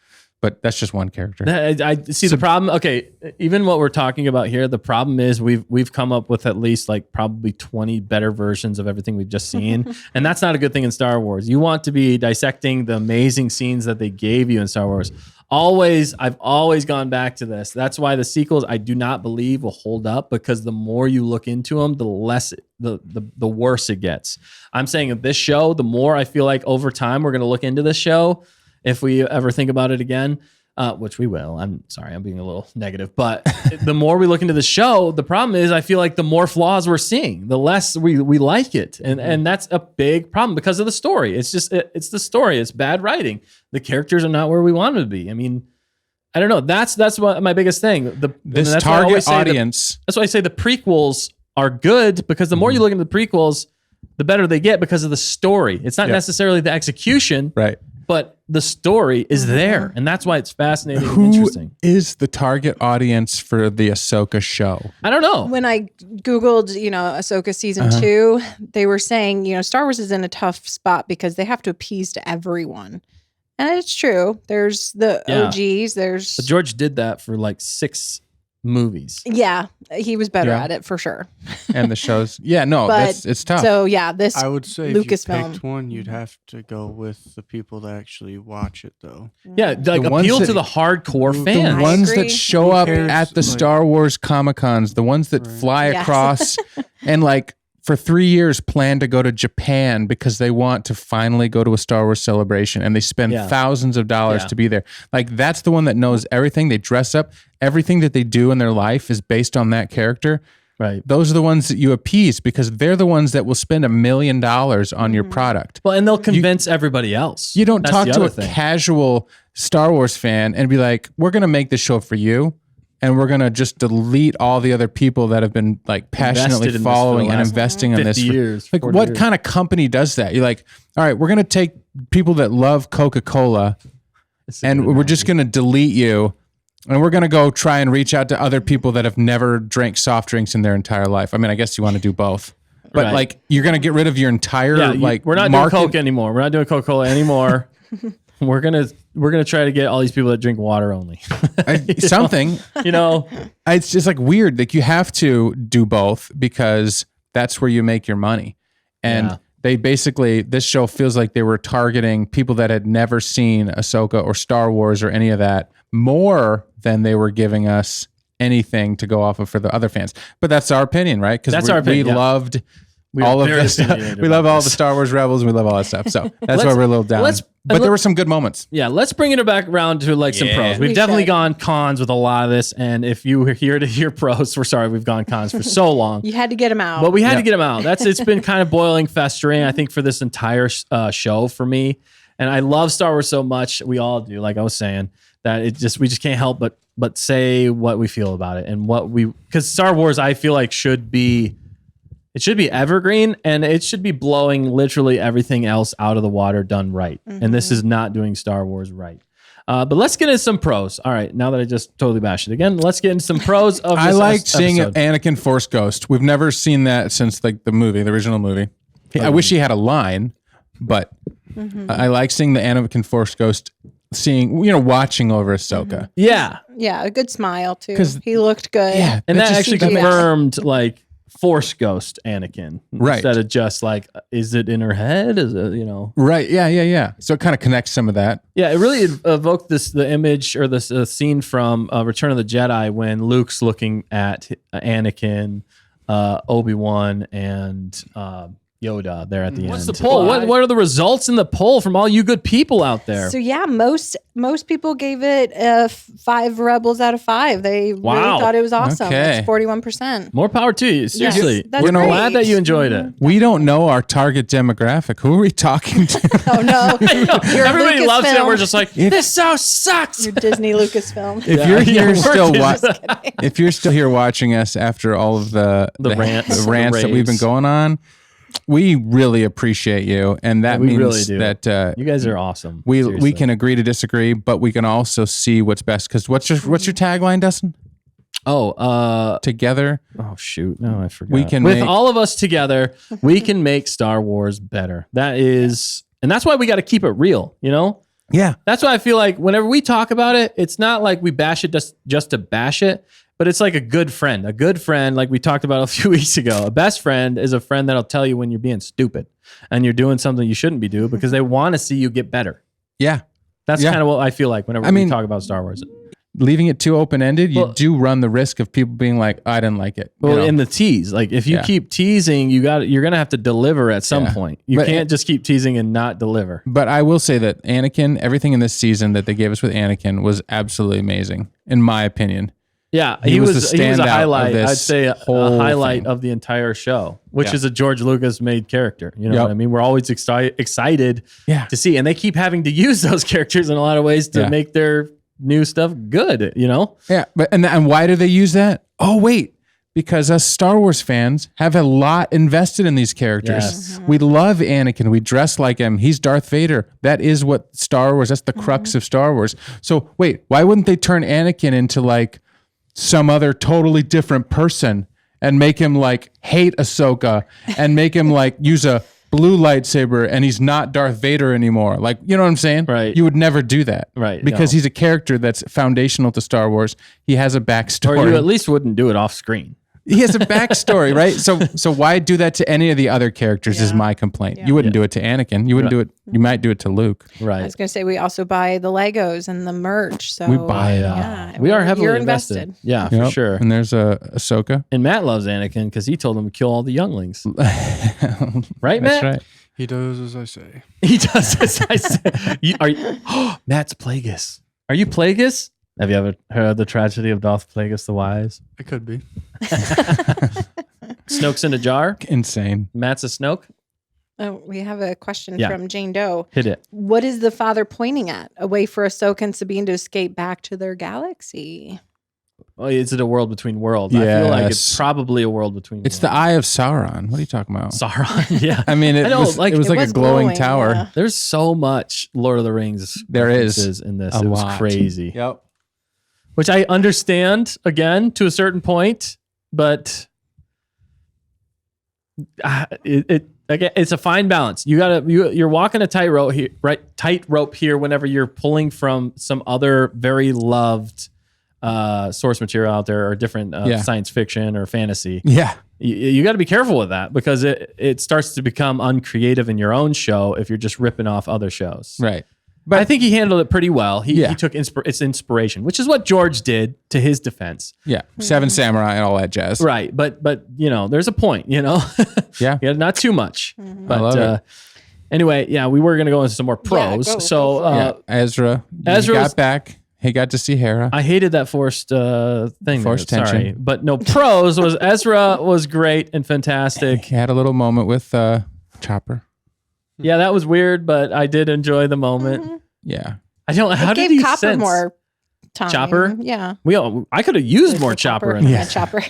But that's just one character. I see the problem. Okay, even what we're talking about here, the problem is we've come up with at least like probably 20 better versions of everything we've just seen, and that's not a good thing in Star Wars. You want to be dissecting the amazing scenes that they gave you in Star Wars. I've always gone back to this. That's why the sequels I do not believe will hold up, because the more you look into them, the less the worse it gets. I'm saying of this show, the more I feel like over time we're going to look into this show. If we ever think about it again, which we will. I'm sorry, I'm being a little negative, but the more we look into the show, the problem is I feel like the more flaws we're seeing, the less we like it. And that's a big problem because of the story. It's just, it's the story. It's bad writing. The characters are not where we want them to be. I mean, I don't know. That's what my biggest thing. This target audience. That's why I say the prequels are good, because the more you look into the prequels, the better they get because of the story. It's not necessarily the execution. Right. But the story is there, and that's why it's fascinating and interesting. Who is the target audience for the Ahsoka show? I don't know. When I Googled, you know, Ahsoka season 2, they were saying, you know, Star Wars is in a tough spot because they have to appease to everyone. And it's true. There's the OGs. But George did that for like 6 movies. Yeah, he was better at it for sure. And the shows. Yeah, no, it's tough. So yeah, this I would say Lucasfilm. If you picked one, you'd have to go with the people that actually watch it, though. Yeah, like appeal to the hardcore fans. The ones that show up at the Star Wars Comic-Cons, the ones that fly across and like for 3 years plan to go to Japan because they want to finally go to a Star Wars celebration, and they spend thousands of dollars to be there. Like that's the one that knows everything. They dress up. Everything that they do in their life is based on that character. Right. Those are the ones that you appease because they're the ones that will spend $1 million on your product. Well, and they'll convince everybody else. You don't talk to a casual Star Wars fan and be like, we're going to make this show for you. And we're going to just delete all the other people that have been like passionately following and investing in this. 50 years. Like what kind of company does that? You're like, all right, we're going to take people that love Coca-Cola and we're just going to delete you. And we're going to go try and reach out to other people that have never drank soft drinks in their entire life. I mean, I guess you want to do both. But like like, you're going to get rid of your entire we're not doing Coke anymore. We're not doing Coca-Cola anymore. We're gonna try to get all these people that drink water only. Something, you know, it's just like weird. Like you have to do both because that's where you make your money. And they basically, this show feels like they were targeting people that had never seen Ahsoka or Star Wars or any of that more than they were giving us anything to go off of for the other fans. But that's our opinion, right? Because we loved all of this stuff. We love all the Star Wars Rebels. And we love all that stuff. So that's why we're a little down. But there were some good moments. Yeah, let's bring it back around to like some pros. We've definitely gone cons with a lot of this. And if you were here to hear pros, we're sorry we've gone cons for so long. You had to get them out. But we had to get them out. It's been kind of boiling, festering, I think, for this entire show for me. And I love Star Wars so much. We all do, like I was saying, that we just can't help but say what we feel about it and because Star Wars, I feel like should be evergreen, and it should be blowing literally everything else out of the water done right. And this is not doing Star Wars right. But let's get into some pros. All right, now that I just totally bashed it again, let's get into some pros of this I liked seeing Anakin Force Ghost. We've never seen that since like the original movie. I wish he had a line, but I like seeing the Anakin Force Ghost seeing, watching over Ahsoka. Yeah. Yeah, a good smile too. 'Cause- He looked good. Yeah. And that just actually seems- confirmed like Force Ghost Anakin. Right. Instead of just like, is it in her head? Is it, Right. Yeah. So it kind of connects some of that. Yeah, it really evoked the image or this scene from Return of the Jedi when Luke's looking at Anakin, Obi-Wan, and Yoda there at the end. What's the poll? What are the results in the poll from all you good people out there? So yeah, most people gave it 5 Rebels out of 5. They really thought it was awesome. Okay. It's 41%. More power to you. Seriously. Yes, that's We're great. glad that you enjoyed it. We don't know our target demographic. Who are we talking to? Oh no, You're Everybody Lucasfilm. loves it. We're just like, this show sucks. Your Disney Lucasfilm. If you're here we're still just if you're still here watching us after all of the rants, the rants that we've been raves. going on, we really appreciate you, and that We means really do. that You guys are awesome. we Seriously. can agree to disagree, but we can also see what's best. Because what's your tagline, Dustin? Together. Oh shoot! No, I forgot. We can with make- all of us together, we can make Star Wars better. That is, and that's why we got to keep it real. Yeah. That's why I feel like whenever we talk about it, it's not like we bash it just to bash it, but it's like a good friend. A good friend, like we talked about a few weeks ago. A best friend is a friend that'll tell you when you're being stupid and you're doing something you shouldn't be doing because they want to see you get better. Yeah. That's kind of what I feel like whenever we talk about Star Wars. Leaving it too open-ended, you do run the risk of people being like, I didn't like it. Well, in the tease, like if you keep teasing, you're going to have to deliver at some point. You can't just keep teasing and not deliver. But I will say that Anakin, everything in this season that they gave us with Anakin was absolutely amazing, in my opinion. Yeah, he was a standout highlight. of this I'd say a whole highlight thing. of the entire show, which is a George Lucas made character. You know Yep. what I mean? We're always excited to see, and they keep having to use those characters in a lot of ways to make their new stuff good. Yeah, but and why do they use that? Oh wait, because us Star Wars fans have a lot invested in these characters. Yes. We love Anakin. We dress like him. He's Darth Vader. That is what Star Wars. That's the crux of Star Wars. So wait, why wouldn't they turn Anakin into like some other totally different person and make him like hate Ahsoka and make him like use a blue lightsaber and he's not Darth Vader anymore? Like, you know what I'm saying? Right. You would never do that. Right, Because no. he's a character that's foundational to Star Wars. He has a backstory. Or you at least wouldn't do it off screen. He has a backstory, right? So why do that to any of the other characters is my complaint. You wouldn't do it to Anakin. You wouldn't do it. You might do it to Luke. I Right. was going to say we also buy the Legos and the merch. So We buy, We are heavily you're invested. Yeah, for Yep. sure. And there's Ahsoka. And Matt loves Anakin because he told him to kill all the younglings. Right, Matt? That's right. He does as I say. He does as I said. Matt's Plagueis. Are you Plagueis? Have you ever heard the tragedy of Darth Plagueis the Wise? I could be. Snoke's in a jar. Insane. Matt's a Snoke. Oh, we have a question Yeah. from Jane Doe. Hit it. What is the father pointing at? A way for Ahsoka and Sabine to escape back to their galaxy. Oh, is it a world between worlds? I feel like it's Yes. probably a world between It's the worlds. Eye of Sauron. What are you talking about? Sauron. Yeah. I mean, it I know, was like- it was It like was a glowing glowing, tower. yeah. There's so much Lord of the Rings There is references in this. a It was lot. crazy. Yep. Which I understand again to a certain point, but again, it's a fine balance. You're walking a tightrope here, right? Tightrope here whenever you're pulling from some other very loved source material out there or different science fiction or fantasy. Yeah. You got to be careful with that because it starts to become uncreative in your own show if you're just ripping off other shows. Right. But I think he handled it pretty well. He Yeah. took its inspiration, which is what George did to his defense. Yeah. Seven Samurai and all that jazz. Right. But there's a point, Yeah. Yeah, not too much. Mm-hmm. But I love it. Anyway, yeah, we were going to go into some more pros. go So for it. Yeah. Ezra Ezra was- got back. He got to see Hera. I hated that forced thing. Forced there. Sorry. tension. But no, pros was Ezra was great and fantastic. He had a little moment with Chopper. Yeah, that was weird, but I did enjoy the moment. Yeah. I don't. How It did gave he Copper sense more time. Chopper? Yeah. I could have used more Chopper. In Yeah. this. Chopper.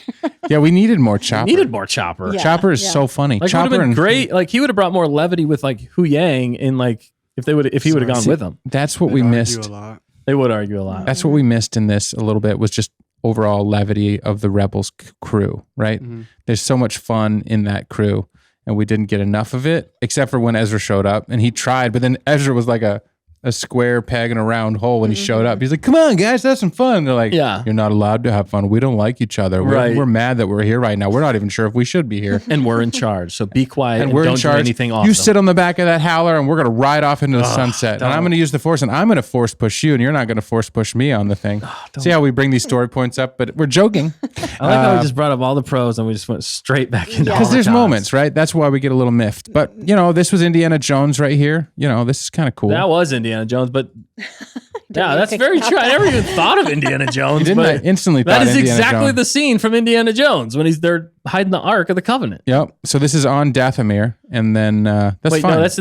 Yeah, we needed more Chopper. Needed more Chopper. Yeah. Chopper is so funny. Like, Chopper would have been and great. Like he would have brought more levity with like Hu Yang in like if he would have gone with him. That's what They'd we argue missed. a lot. They would argue a lot. That's what we missed in this a little bit was just overall levity of the Rebels crew, right? There's so much fun in that crew and we didn't get enough of it except for when Ezra showed up and he tried, but then Ezra was like a a square peg in a round hole when he showed up. He's like, come on, guys, that's some fun. They're like, you're not allowed to have fun. We don't like each other. We're mad that we're here right now. We're not even sure if we should be here. And we're in charge. So be quiet and don't do anything awesome. You sit on the back of that Howler and we're going to ride off into the sunset. And I'm going to use the Force and I'm going to force push you and you're not going to force push me on the thing. See how we bring these story points up, but we're joking. I like how we just brought up all the pros and we just went straight back into because there's moments, right? That's why we get a little miffed. But, this was Indiana Jones right here. This is kind of cool. That was Indiana Jones, but yeah, that's very true. I never even thought of Indiana Jones. Didn't I instantly thought that is Indiana exactly Jones. the scene from Indiana Jones when they're hiding the Ark of the Covenant. Yep. So this is on Dathomir, and then that's fine. No, that's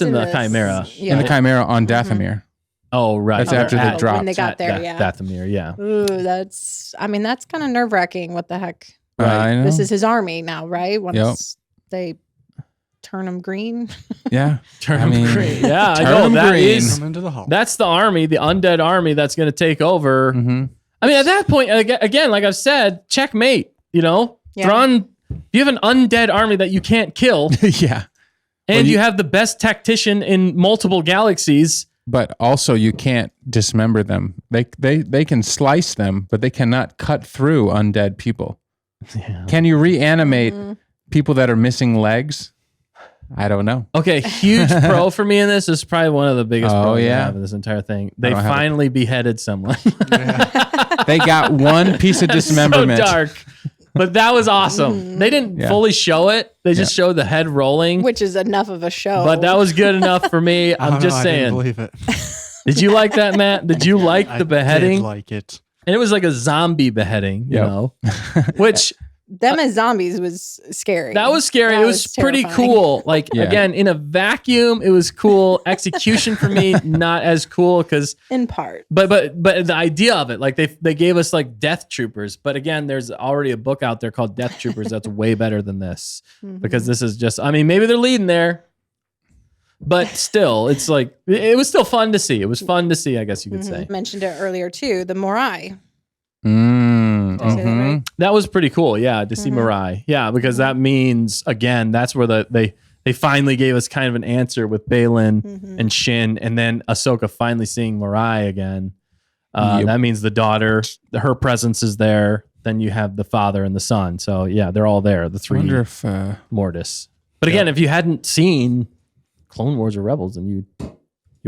in the Chimera. In the Chimera on Dathomir. Oh, right. That's after they dropped. When they got there, Dathomir, yeah. Ooh, that's kind of nerve-wracking. What the heck? Right. This is his army now, right? Once they turn him green. Yeah. Turn him green. Yeah, I know. That's the army, the undead army that's going to take over. Mm-hmm. I mean, at that point, again, like I've said, checkmate, Thrawn, you have an undead army that you can't kill. Yeah. And you have the best tactician in multiple galaxies. But also you can't dismember them. They can slice them, but they cannot cut through undead people. Yeah. Can you reanimate people that are missing legs? I don't know. Okay, huge pro for me in this is probably one of the biggest pros I have in this entire thing. They finally beheaded someone. They got one piece of dismemberment. So dark. But that was awesome. They didn't fully show it. They just showed the head rolling. Which is enough of a show. But that was good enough for me. I'm just saying. I didn't believe it. Did you like that, Matt? Did you like the beheading? I did like it. And it was like a zombie beheading, you know, which... Them as zombies was scary. That was scary. It was pretty cool. Like, again, in a vacuum, it was cool. Execution for me, not as cool because... In part. But the idea of it, like they gave us like Death Troopers. But again, there's already a book out there called Death Troopers that's way better than this. Because this is just... I mean, maybe they're leading there. But still, it's like... It was still fun to see. It was fun to see, I guess you could say. Mentioned it earlier, too. The Morai. That was pretty cool, to see Mirai. Yeah, because that means, again, that's where they finally gave us kind of an answer with Baylan and Shin, and then Ahsoka finally seeing Mirai again. That means the daughter, her presence is there. Then you have the father and the son. So, yeah, they're all there, the three. I wonder if... Mortis. But again, if you hadn't seen Clone Wars or Rebels, then you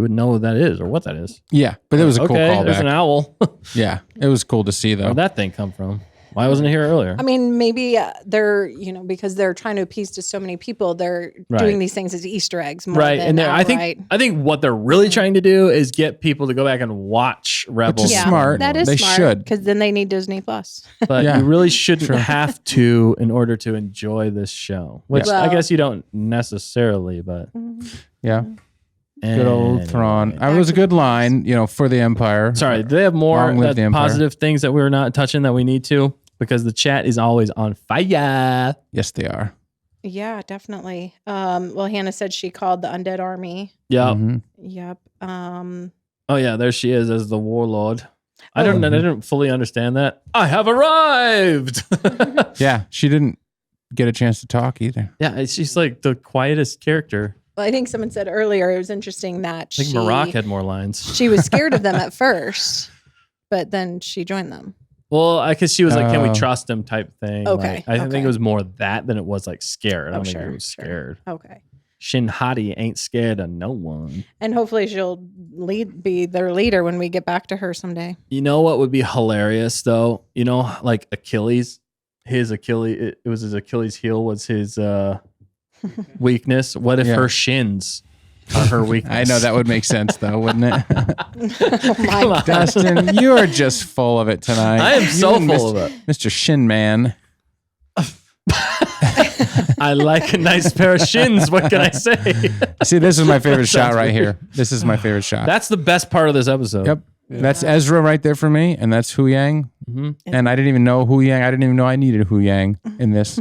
would know what that is or what that is. Yeah, but it was a cool callback. There's an owl. Yeah, it was cool to see, though. Where'd that thing come from? Why wasn't it here earlier? I mean, maybe they're, because they're trying to appease to so many people, they're doing these things as Easter eggs more than I think what they're really trying to do is get people to go back and watch Rebels. Which is smart. That is they smart, should. because then they need Disney Plus. But you really shouldn't have to in order to enjoy this show, which I guess you don't necessarily, but yeah. Good old Thrawn. It was a good line, for the Empire. Sorry, do they have more positive things that we're not touching that we need to? Because the chat is always on fire. Yes, they are. Yeah, definitely. Well, Hannah said she called the Undead Army. Yep. Yep. Oh yeah, there she is as the warlord. I didn't fully understand that. I have arrived. Yeah, she didn't get a chance to talk either. Yeah, she's like the quietest character. Well, I think someone said earlier it was interesting that I think Marak had more lines. She was scared of them at first, but then she joined them. Well, because she was like, "Can we trust him?" type thing. Okay. Like, I think it was more that than it was like scared. I don't think sure, it was scared. Okay. Shin Hati ain't scared of no one. And hopefully she'll be their leader when we get back to her someday. You know what would be hilarious though? Like Achilles, it was his Achilles heel was his weakness. What if her shins are her weakness? I know that would make sense though, wouldn't it? Oh my God. Dustin, you are just full of it tonight. I am so full of it. Mr. Shin Man. I like a nice pair of shins. What can I say? See, this is my favorite shot right here. This is my favorite shot. That's the best part of this episode. Yep. Yeah. That's Ezra right there for me, and that's Hu Yang. And I didn't even know Hu Yang. I didn't even know I needed Hu Yang in this,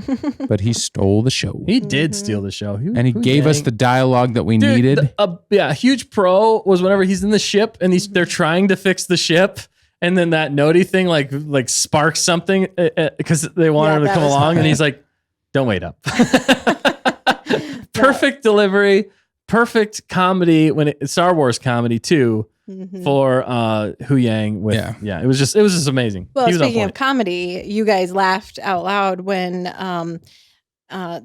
but he stole the show. He did steal the show. And he gave us the dialogue that we needed. A huge pro was whenever he's in the ship and they're trying to fix the ship. And then that notey thing like sparks something because they want her to come along. And he's like, don't wait up. Perfect delivery. perfect comedy Star Wars comedy too for Hu Yang with it was just amazing. Well, speaking of comedy, you guys laughed out loud when Ezra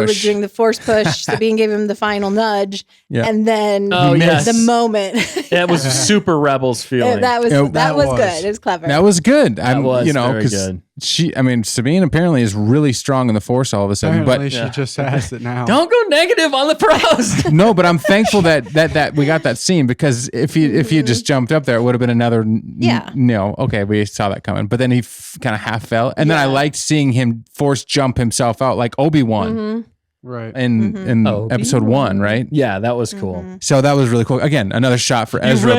was doing the force push. Sabine gave him the final nudge, and then the moment it was super Rebels feeling. That was good. It was clever. That was good. That was very good. Sabine apparently is really strong in the Force all of a sudden. Apparently she just has it now. Don't go negative on the pros. No, but I'm thankful that we got that scene, because if he had just jumped up there, it would have been another. No, okay, we saw that coming. But then he kind of half fell, and then I liked seeing him Force jump himself out like Obi-Wan. Right. In episode 1, right? Yeah, that was cool. So that was really cool. Again, another shot for Ezra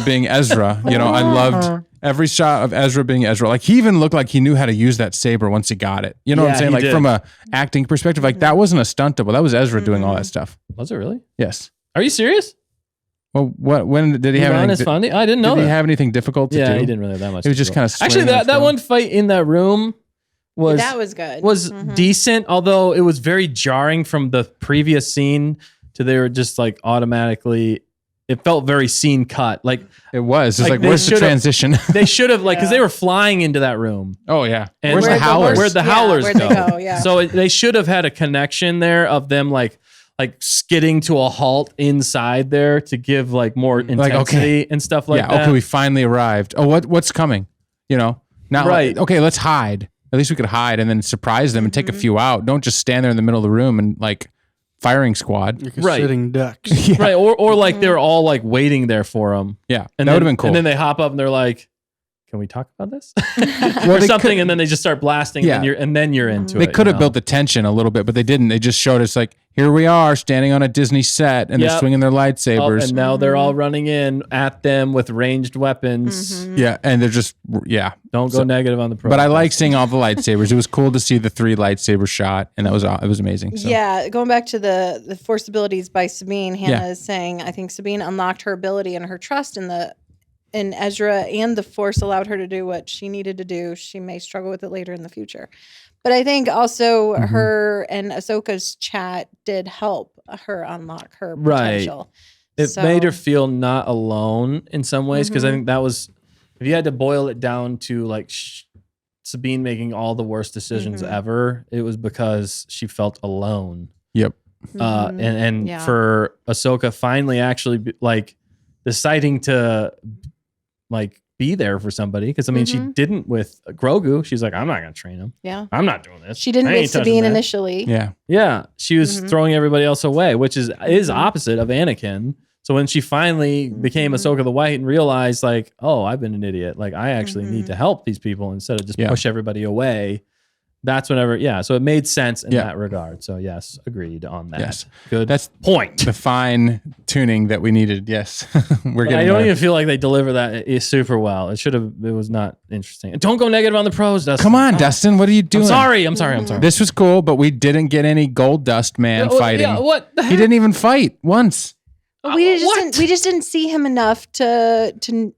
being Ezra. You know, I loved every shot of Ezra being Ezra. Like, he even looked like he knew how to use that saber once he got it. You know what I'm saying? Like, from a acting perspective, like, that wasn't a stunt double. That was Ezra doing all that stuff. Was it really? Yes. Are you serious? Well, when did he have anything? I didn't know. Did he have anything difficult to do? Yeah, he didn't really have that much. It was just kind of actually that one fight in that room was good. Was decent, although it was very jarring from the previous scene to they were just like automatically. It felt very scene cut. Like it was. It's like where's the transition? They should have because they were flying into that room. Oh yeah. And where's the Howlers? Where'd the Howlers go? Yeah. So they should have had a connection there of them like skidding to a halt inside there to give like more intensity and stuff like that. Yeah. Okay, we finally arrived. Oh, what's coming? You know, not right. Okay, let's hide. At least we could hide and then surprise them and take a few out. Don't just stand there in the middle of the room and like firing squad. Like a sitting ducks. Right. Or like they're all like waiting there for them. Yeah. And that would have been cool. And then they hop up and they're like, can we talk about this? Or something, and then they just start blasting, and then you're into it. They could have built the tension a little bit, but they didn't. They just showed us like, here we are standing on a Disney set, and they're swinging their lightsabers. And now they're all running in at them with ranged weapons. Yeah, and they're just, Don't go negative on the pro. But I like seeing all the lightsabers. It was cool to see the 3 lightsaber shot, and it was amazing. So. Yeah, going back to the force abilities by Sabine, Hannah is saying, I think Sabine unlocked her ability and her trust in Ezra, and the Force allowed her to do what she needed to do. She may struggle with it later in the future. But I think also her and Ahsoka's chat did help her unlock her potential. Right. It made her feel not alone in some ways, because I think that was, if you had to boil it down to like Sabine making all the worst decisions ever, it was because she felt alone. Yep. And for Ahsoka finally actually like deciding to like be there for somebody, because I mean she didn't with Grogu. She's like, I'm not gonna train him. Yeah, I'm not doing this. She didn't with Sabine initially. Yeah. She was throwing everybody else away, which is opposite of Anakin. So when she finally became Ahsoka the White and realized like, oh, I've been an idiot. Like I actually need to help these people instead of just push everybody away. That's whenever, so it made sense in that regard. So yes, agreed on that. Yes. Good. That's point. The fine tuning that we needed. Yes. I don't even feel like they deliver that super well. It was not interesting. Don't go negative on the pros, Dustin. Come on, Dustin. What are you doing? I'm sorry. This was cool, but we didn't get any Gold Dust Man fighting. Yeah, what the heck? He didn't even fight once. We just didn't see him enough to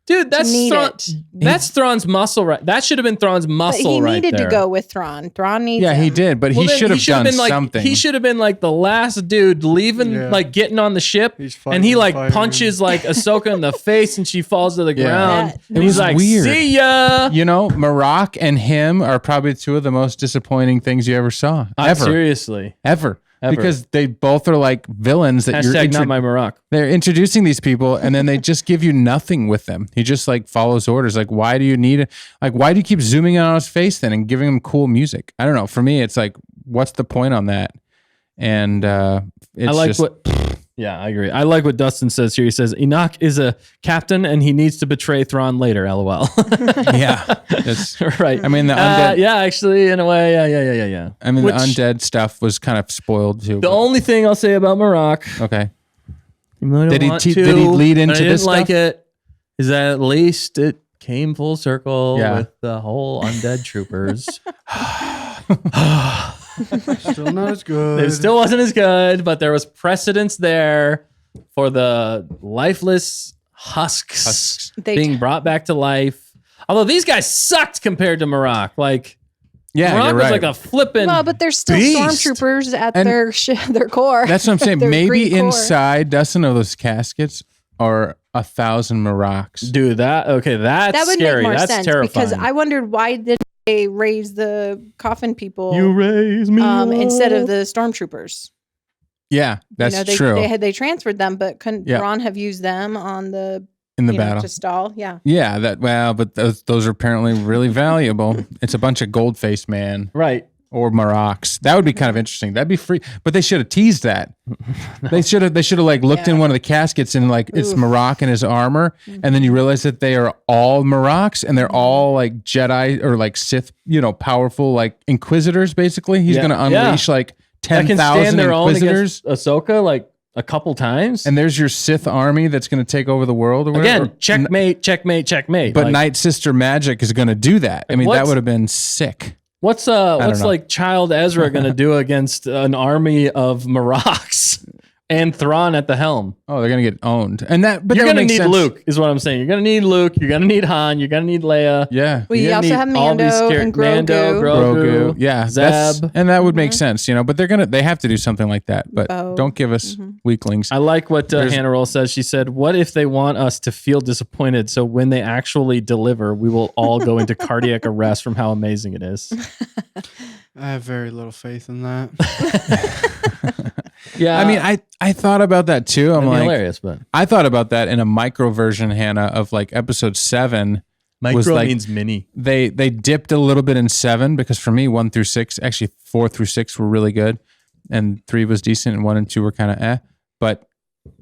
Dude, that's Thrawn's muscle, right? That should have been Thrawn's muscle, right there. He needed to go with Thrawn. Thrawn needs him. He did, but he should have done something. He should have been like the last dude leaving, like getting on the ship, and he like punches like Ahsoka in the face, and she falls to the ground. And he's like, weird. See ya. You know, Marok and him are probably 2 of the most disappointing things you ever saw. Ever. Seriously. Ever. Because they both are like villains that Hashtag not my Marok. They're introducing these people and then they just give you nothing with them. He just like follows orders. Like, why do you need it? Like, why do you keep zooming in on his face then and giving him cool music? I don't know. For me, it's like, what's the point on that? And it's Yeah, I agree. I like what Dustin says here. He says, Enoch is a captain and he needs to betray Thrawn later, LOL. Yeah. That's right. I mean, the undead. Yeah, actually, in a way, yeah. I mean, the undead stuff was kind of spoiled too. The only thing I'll say about Marok. Okay. Did he lead into this stuff? I didn't like it. Is that at least it came full circle with the whole undead troopers. Still not as good. It still wasn't as good, but there was precedence there for the lifeless husks being brought back to life. Although these guys sucked compared to Marok. Like, Yeah, Marok you're was right. like a flipping. Well, but there's still beast. stormtroopers at And their core. That's what I'm saying. Their Maybe green core. inside Dustin of those caskets are 1,000 Maroks. Dude, that's That would scary. make more That's sense terrifying. because I wondered why didn't they raise the coffin people You raise me instead up. of the stormtroopers. Yeah, that's they, true. They transferred them, but couldn't Yeah. Thrawn have used them on the in the battle. to stall? Yeah. Yeah, but those are apparently really valuable. It's a bunch of gold-faced man. Right. Or Maroks. That would be kind of interesting. That'd be free. But they should have teased that. They should have like looked in one of the caskets and like it's Marok in his armor. And then you realize that they are all Maroks and they're all like Jedi or like Sith, powerful like Inquisitors basically. He's going to unleash like 10,000 Inquisitors. Ahsoka like a couple times. And there's your Sith army that's going to take over the world or whatever. Again, checkmate. But Night Sister magic is going to do that. I mean, that would have been sick. What's like child Ezra gonna do against an army of Maroks and Thrawn at the helm? Oh, they're gonna get owned. And but you're gonna need sense. Luke, is what I'm saying. You're gonna need Luke. You're gonna need Han. You're gonna need Leia. Yeah. Well, you also have Mando and Grogu. Yeah, Zeb, and that would make sense, But they have to do something like that. But don't give us weaklings. I like what Hannah Roll says. She said, "What if they want us to feel disappointed? So when they actually deliver, we will all go into cardiac arrest from how amazing it is." I have very little faith in that. Yeah, I mean, I thought about that too. I'm like, hilarious, but I thought about that in a micro version, Hannah, of like episode 7. Micro means mini. They dipped a little bit in 7 because for me 1 through 6, actually 4 through 6 were really good, and 3 was decent, and 1 and 2 were kind of But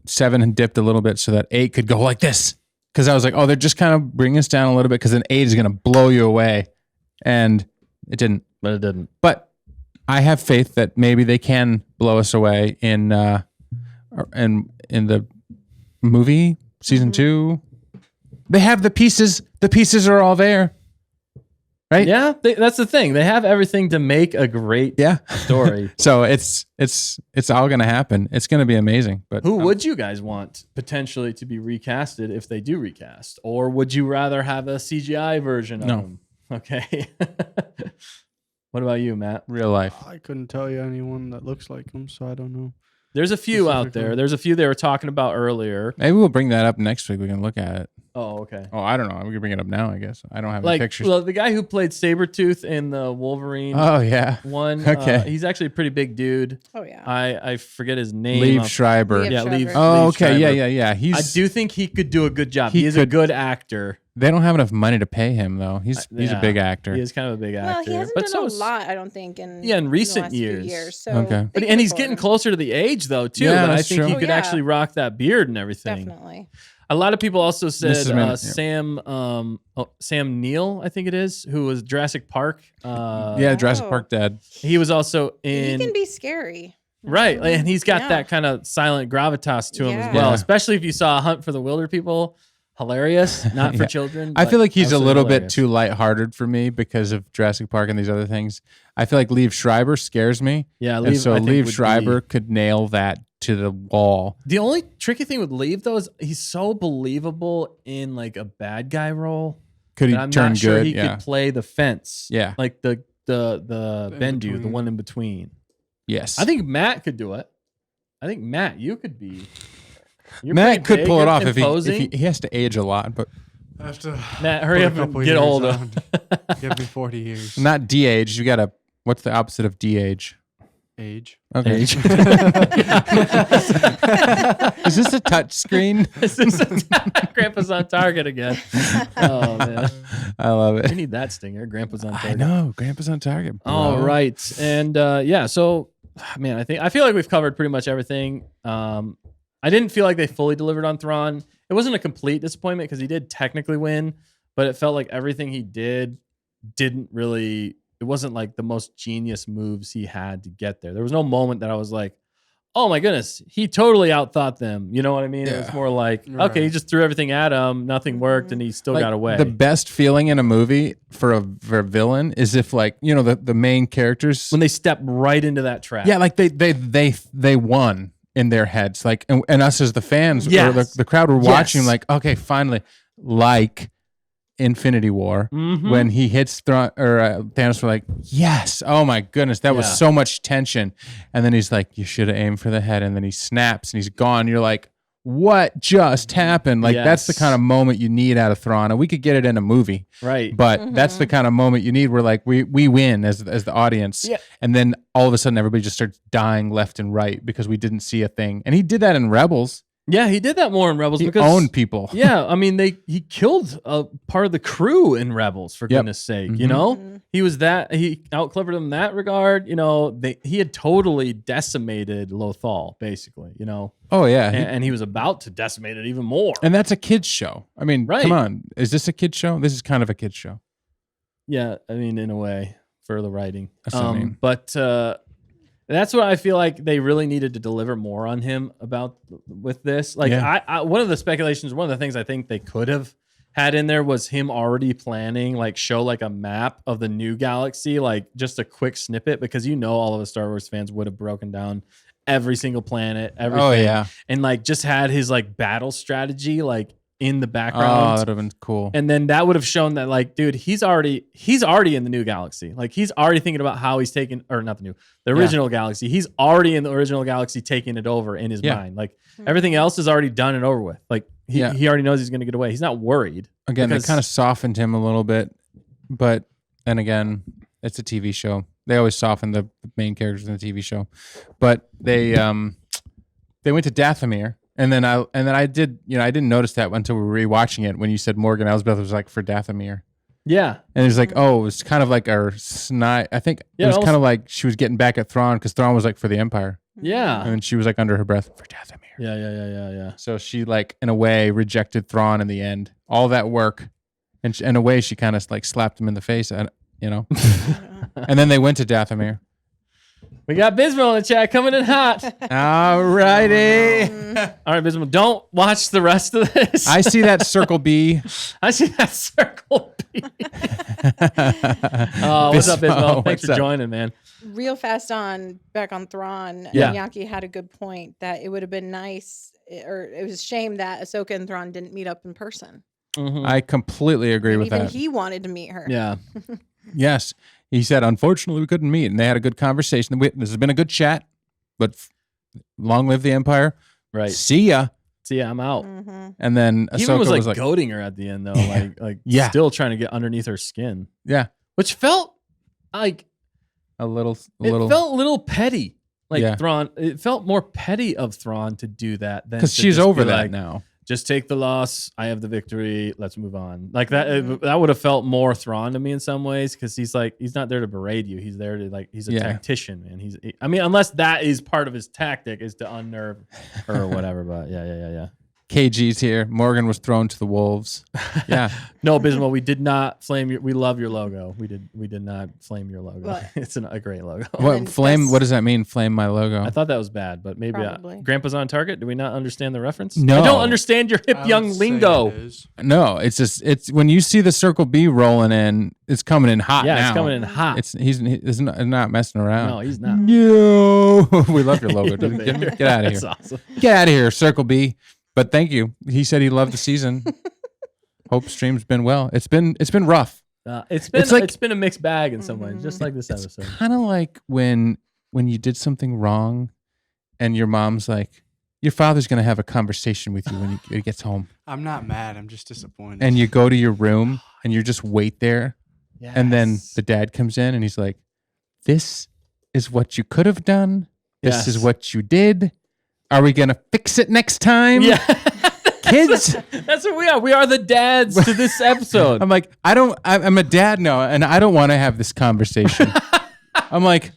7 had dipped a little bit so that 8 could go like this. Because I was like, oh, they're just kind of bringing us down a little bit because then 8 is going to blow you away, and it didn't. But it didn't. But I have faith that maybe they can blow us away in the movie season 2. They have the pieces. The pieces are all there, right? Yeah, that's the thing. They have everything to make a great story. So it's all going to happen. It's going to be amazing. But who would you guys want potentially to be recasted if they do recast, or would you rather have a CGI version of them? Okay. What about you, Matt? Real life. I couldn't tell you anyone that looks like him, so I don't know. There's a few out there. There's a few they were talking about earlier. Maybe we'll bring that up next week. We can look at it. Oh, okay. Oh, I don't know. We can bring it up now, I guess. I don't have any pictures. Well, the guy who played Sabretooth in the Wolverine one, okay. He's actually a pretty big dude. Oh, yeah. I forget his name. Liev Schreiber. Liev Oh, okay. Schreiber. Yeah. I do think he could do a good job. He is a good actor. They don't have enough money to pay him, though. He's a big actor. He is kind of a big actor. Well, he hasn't done a lot, I don't think, in recent the last years. Few years. So okay. And he's getting closer to the age, though, too. Yeah, that I that's think true. he could actually rock that beard and everything. Definitely. A lot of people also said Sam Neill, I think it is, who was Jurassic Park. Jurassic Park dad. He was also in. He can be scary. Right, and he's got that kind of silent gravitas to him as well, especially if you saw Hunt for the Wilder People. Hilarious, not for children. I feel like he's a little bit too lighthearted for me because of Jurassic Park and these other things. I feel like Liev Schreiber scares me. Yeah, Liev Schreiber could nail that to the wall. The only tricky thing with Liev, though, is he's so believable in like a bad guy role. Could he I'm turn not sure good? He could play the fence. Yeah, like the Bendu, the one in between. Yes, I think Matt could do it. I think Matt, you could be. Matt could pull it off if he has to age a lot, but I have to Matt, hurry up and get older. Give me 40 years. Not de-age. You gotta. What's the opposite of de-age? Age. Okay. Age. Is this a touch screen? Grandpa's on target again. Oh man, I love it. We need that stinger. Grandpa's on target. I know. Grandpa's on target. Bro. All right, and so man, I feel like we've covered pretty much everything. I didn't feel like they fully delivered on Thrawn. It wasn't a complete disappointment because he did technically win, but it felt like everything he did didn't really. It wasn't like the most genius moves he had to get there. There was no moment that I was like, oh my goodness, he totally outthought them. You know what I mean? Yeah. It was more like, okay, he just threw everything at him, nothing worked, and he still got away. The best feeling in a movie for a villain is if the main characters when they step right into that trap. Yeah, like they won in their heads. Like and us as the fans or the crowd were watching like, okay, finally, like Infinity War when he hits Thrawn or Thanos. We're like, yes, oh my goodness, that was so much tension. And then he's like, you should have aimed for the head. And then he snaps and he's gone. You're like, what just happened? Like that's the kind of moment you need out of Thrawn. And we could get it in a movie, right? But that's the kind of moment you need. Where like we win as the audience, and then all of a sudden everybody just starts dying left and right because we didn't see a thing. And he did that in Rebels. Yeah, he did that more in Rebels. He because owned people. Yeah, I mean, he killed a part of the crew in Rebels, for goodness sake. You know, he out-clevered them in that regard. You know, he had totally decimated Lothal, basically. You know. Oh yeah, and he was about to decimate it even more. And that's a kids show. I mean, come on, is this a kids show? This is kind of a kids show. Yeah, I mean, in a way, for the writing. That's what I mean. But that's what I feel like they really needed to deliver more on him with this. Like, I one of the speculations, one of the things I think they could have had in there was him already planning, like, show like a map of the new galaxy, like just a quick snippet, because all of us Star Wars fans would have broken down every single planet, everything. Oh yeah, and like just had his like battle strategy like in the background. Oh, that would have been cool. And then that would have shown that, like, dude, he's already in the new galaxy. Like, he's already thinking about how he's taking, or not the original galaxy. He's already in the original galaxy, taking it over in his mind. Like, everything else is already done and over with. Like, he already knows he's going to get away. He's not worried. Again, they kind of softened him a little bit, but then again, it's a TV show. They always soften the main characters in the TV show, but they went to Dathomir. And then I didn't notice that until we were rewatching it when you said Morgan Elsbeth was like for Dathomir. Yeah. And it's like, oh, it was kind of like our snide. I think it was kind of like she was getting back at Thrawn because Thrawn was like for the Empire. Yeah. And she was like under her breath for Dathomir. Yeah. So she like in a way rejected Thrawn in the end. All that work, and in a way she kind of like slapped him in the face, and and then they went to Dathomir. We got Bismo in the chat coming in hot. All righty. All right, Bismo, don't watch the rest of this. I see that circle B. I see that circle B. What's up, Bismo? Thanks for joining, man. Real fast back on Thrawn. Yeah. Yaki had a good point that it would have been nice, or it was a shame that Ahsoka and Thrawn didn't meet up in person. I completely agree with even that. He wanted to meet her. Yeah. Yes. He said, unfortunately, we couldn't meet. And they had a good conversation. This has been a good chat, but long live the Empire. Right. See ya. I'm out. And then Ahsoka he even was like goading her at the end, though. Still trying to get underneath her skin. Yeah. Which felt like a little. It felt a little petty. Like Thrawn. It felt more petty of Thrawn to do that than because she's over that now. Just take the loss. I have the victory. Let's move on. Like that. That would have felt more Thrawn to me in some ways, because he's not there to berate you. He's there to he's a tactician, man. Unless that is part of his tactic, is to unnerve her or whatever. But yeah. KG's here. Morgan was thrown to the wolves. Yeah. No, Bismo, we did not flame your. We love your logo. We did not flame your logo. What? It's a great logo. What flame? What does that mean? Flame my logo? I thought that was bad, but maybe Grandpa's on target. Do we not understand the reference? No, I don't understand your hip young lingo. No, it's when you see the circle B rolling in, it's coming in hot. Yeah, it's coming in hot. He's not messing around. No, he's not. No, we love your logo. Get out of here. That's awesome. Get out of here, Circle B. But thank you. He said he loved the season. Hope stream's been well. It's been rough. It's been a mixed bag in some ways, just like this episode. Kind of like when you did something wrong, and your mom's like, your father's gonna have a conversation with you when he gets home. I'm not mad. I'm just disappointed. And you go to your room and you just wait there, and then the dad comes in and he's like, "This is what you could have done. This is what you did. Are we going to fix it next time?" Yeah. Kids. That's what we are. We are the dads to this episode. I'm like, I'm a dad now, and I don't want to have this conversation. I'm like,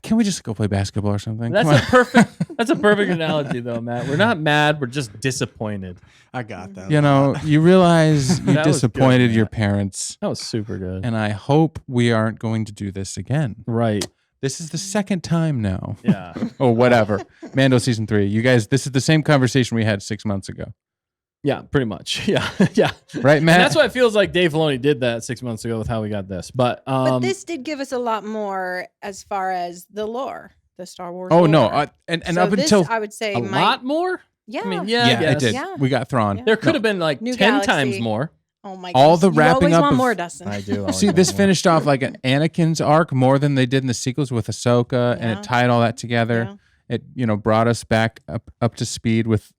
can we just go play basketball or something? That's a perfect analogy, though, Matt. We're not mad. We're just disappointed. I got that. You realize you disappointed your parents. That was super good. And I hope we aren't going to do this again. Right. This is the second time now. Yeah. Or whatever. Mando season 3. You guys, this is the same conversation we had 6 months ago. Yeah, pretty much. Yeah. Yeah. Right, Matt? And that's why it feels like Dave Filoni did that 6 months ago with how we got this. But this did give us a lot more as far as the lore, the Star Wars lore. No. And so up until I would say a lot more? Yeah. I mean, it did. Yeah. We got Thrawn. There could have been like New 10 galaxy. times more. Oh my all goodness. the You wrapping always up want of, more, Dustin. I do. See, this finished off like an Anakin's arc more than they did in the sequels with Ahsoka, and Yeah. it tied all that together. Yeah. It brought us back up to speed with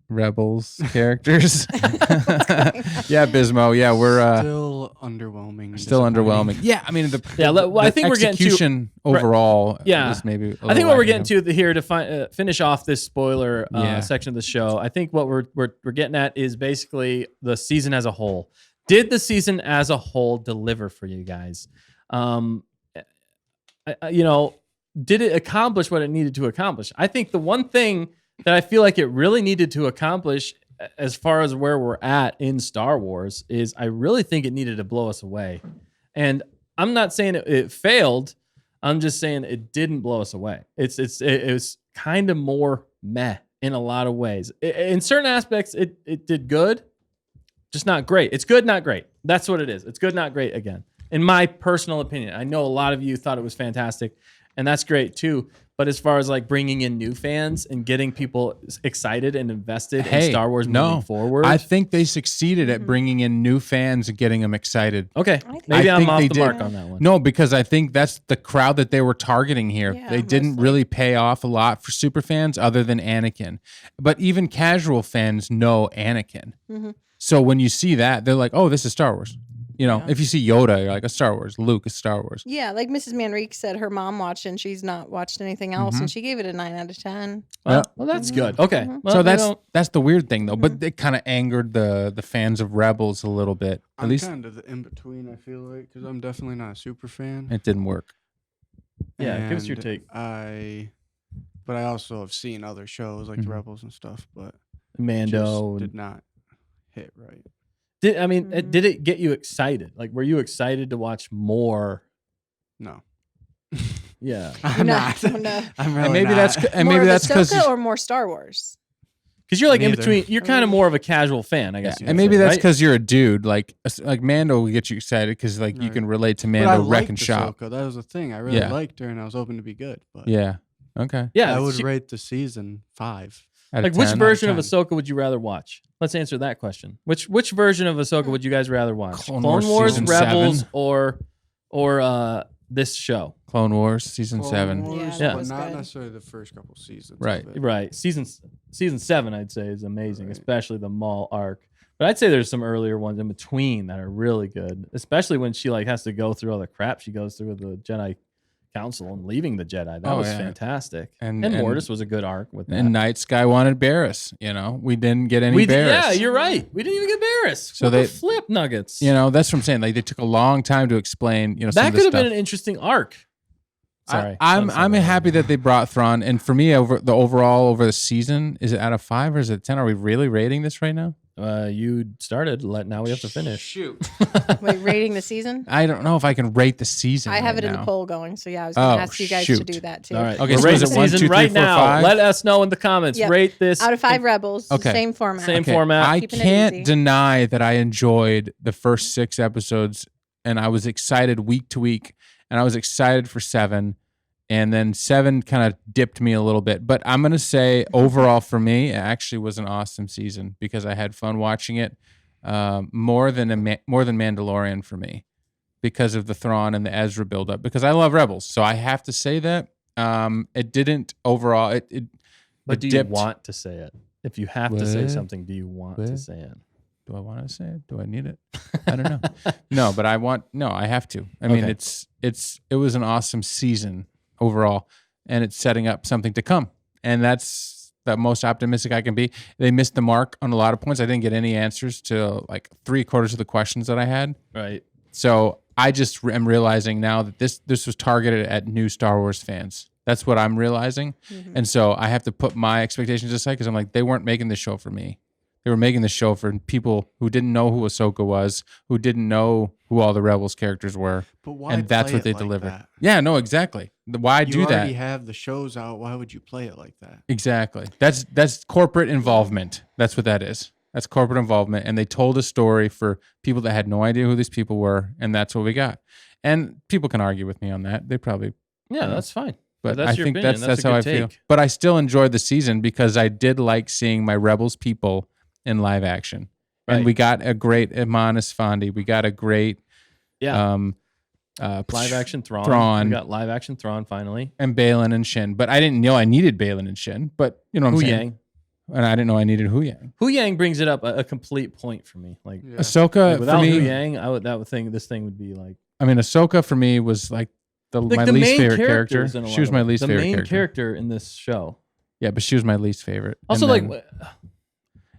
Rebels characters. Yeah, Bismo. Yeah, we're Still underwhelming. and still underwhelming. disappointing. Yeah, I mean I think we're getting to execution overall. Yeah. was maybe. I think what we're getting to here to finish off this spoiler Yeah. section of the show. I think what we're getting at is basically the season as a whole. Did the season as a whole deliver for you guys? Did it accomplish what it needed to accomplish? I think the one thing that I feel like it really needed to accomplish, as far as where we're at in Star Wars, is I really think it needed to blow us away. And I'm not saying it failed. I'm just saying it didn't blow us away. It was kind of more meh in a lot of ways. In certain aspects, it did good, just not great. It's good, not great. That's what it is. It's good, not great again. In my personal opinion, I know a lot of you thought it was fantastic, and that's great too. But as far as like bringing in new fans and getting people excited and invested in Star Wars moving forward, I think they succeeded at bringing in new fans and getting them excited. Okay, maybe I'm off the mark on that one. No, because I think that's the crowd that they were targeting here. Yeah, they didn't really pay off a lot for super fans other than Anakin. But even casual fans know Anakin. Mm-hmm. So when you see that, they're like, oh, this is Star Wars. You know, if you see Yoda, you're like, a Star Wars. Luke is Star Wars. Yeah, like Mrs. Manrique said, her mom watched and she's not watched anything else, and she gave it a 9 out of 10. Well, that's good. Okay. Well, So that's the weird thing, though. But it kind of angered the fans of Rebels a little bit. At I'm least kind of the in between. I feel like because I'm definitely not a super fan. it didn't work. Yeah, give us your And take. But I also have seen other shows like the Rebels and stuff, but Mando just did not hit right. Did it get you excited? Like, were you excited to watch more? No. Yeah, I'm not. No. I'm really And maybe not. that's because or more Star Wars. because you're like in Neither. between. You're kind of more of a casual fan, I guess. you and would maybe say, that's right? because you're a dude. Like Mando will get you excited because like you Right. can relate to But I Mando liked wrecking shop. Ahsoka. That was the thing. I really Yeah. liked her, and I was hoping to be good. But Yeah. Okay. yeah. I would rate the season 5. Out of Like, which 10? version of 10. Ahsoka would you rather watch? Let's answer that question. Which version of Ahsoka would you guys rather watch? Clone Wars season Rebels, 7. or this show? Clone Wars season 7. Yeah, that but was not good. necessarily the first couple seasons. Right. of it. Right. Season 7, I'd say, is amazing, Right. especially the Maul arc. But I'd say there's some earlier ones in between that are really good, especially when she like has to go through all the crap she goes through with the Jedi Council and leaving the Jedi. That was fantastic. And Mortis was a good arc with that. And Night Sky wanted Barris. You know, we didn't get any Barris. Yeah, you're right. We didn't even get Barris. So What the they- flip nuggets. You know, that's what I'm saying. Like they took a long time to explain. You know, some that of could this have stuff. been an interesting arc. Sorry, I'm happy that they brought Thrawn. And for me, over the season, is it out of 5 or is it 10? Are we really rating this right now? You started. Now we have to finish. Shoot. Wait, rating the season? I don't know if I can rate the season. I have right it in now. the poll going, so yeah, I was going to Oh, ask you guys to shoot. do that too. All right. Okay, We're so rating is the it 1, 2, season 3, right 4, now. 5? Let us know in the comments. Yep. Rate this Out of 5 Rebels, Okay. same format. Same format. I Keeping it can't easy. deny that I enjoyed the first 6 episodes, and I was excited week to week, and I was excited for 7, and then 7 kind of dipped me a little bit. But I'm gonna say overall for me, it actually was an awesome season because I had fun watching it. More than Mandalorian for me because of the Thrawn and the Ezra buildup. Because I love Rebels, so I have to say that it didn't overall. But do you dipped. want to say it? If you have to say What? something, do you want to What? say it? Do I want to say it? Do I need it? I don't know. No, but I have to. I mean, Okay. it was an awesome season overall, and it's setting up something to come. And that's the most optimistic I can be. They missed the mark on a lot of points. I didn't get any answers to like 3/4 of the questions that I had. Right. So I just am realizing now that this was targeted at new Star Wars fans. That's what I'm realizing. And so I have to put my expectations aside because I'm like, they weren't making this show for me. They were making this show for people who didn't know who Ahsoka was, who didn't know who all the Rebels characters were. But why? And that's play what they it like delivered. that? Yeah, no, exactly. Why You do already that? have the shows out. Why would you play it like that? Exactly. That's corporate involvement. That's what that is. That's corporate involvement. And they told a story for people that had no idea who these people were, and that's what we got. And people can argue with me on that. They probably, Yeah, that's fine. but that's I your think opinion. that's That's a how I good feel. take. But I still enjoyed the season because I did like seeing my Rebels people in live action. And we got a great Iman Esfandi. We got a great live action Thrawn. We got live action Thrawn finally. And Baylan and Shin. But I didn't know I needed Baylan and Shin. But you know what I'm saying? Yang. And I didn't know I needed Hu Yang. Hu Yang brings it up a complete point for me. Like Ahsoka, without for me, Hu Yang, this thing would be like. I mean, Ahsoka for me was like my least favorite character. She was my least favorite character. The main character in this show. Yeah, but she was my least favorite. Also, and like,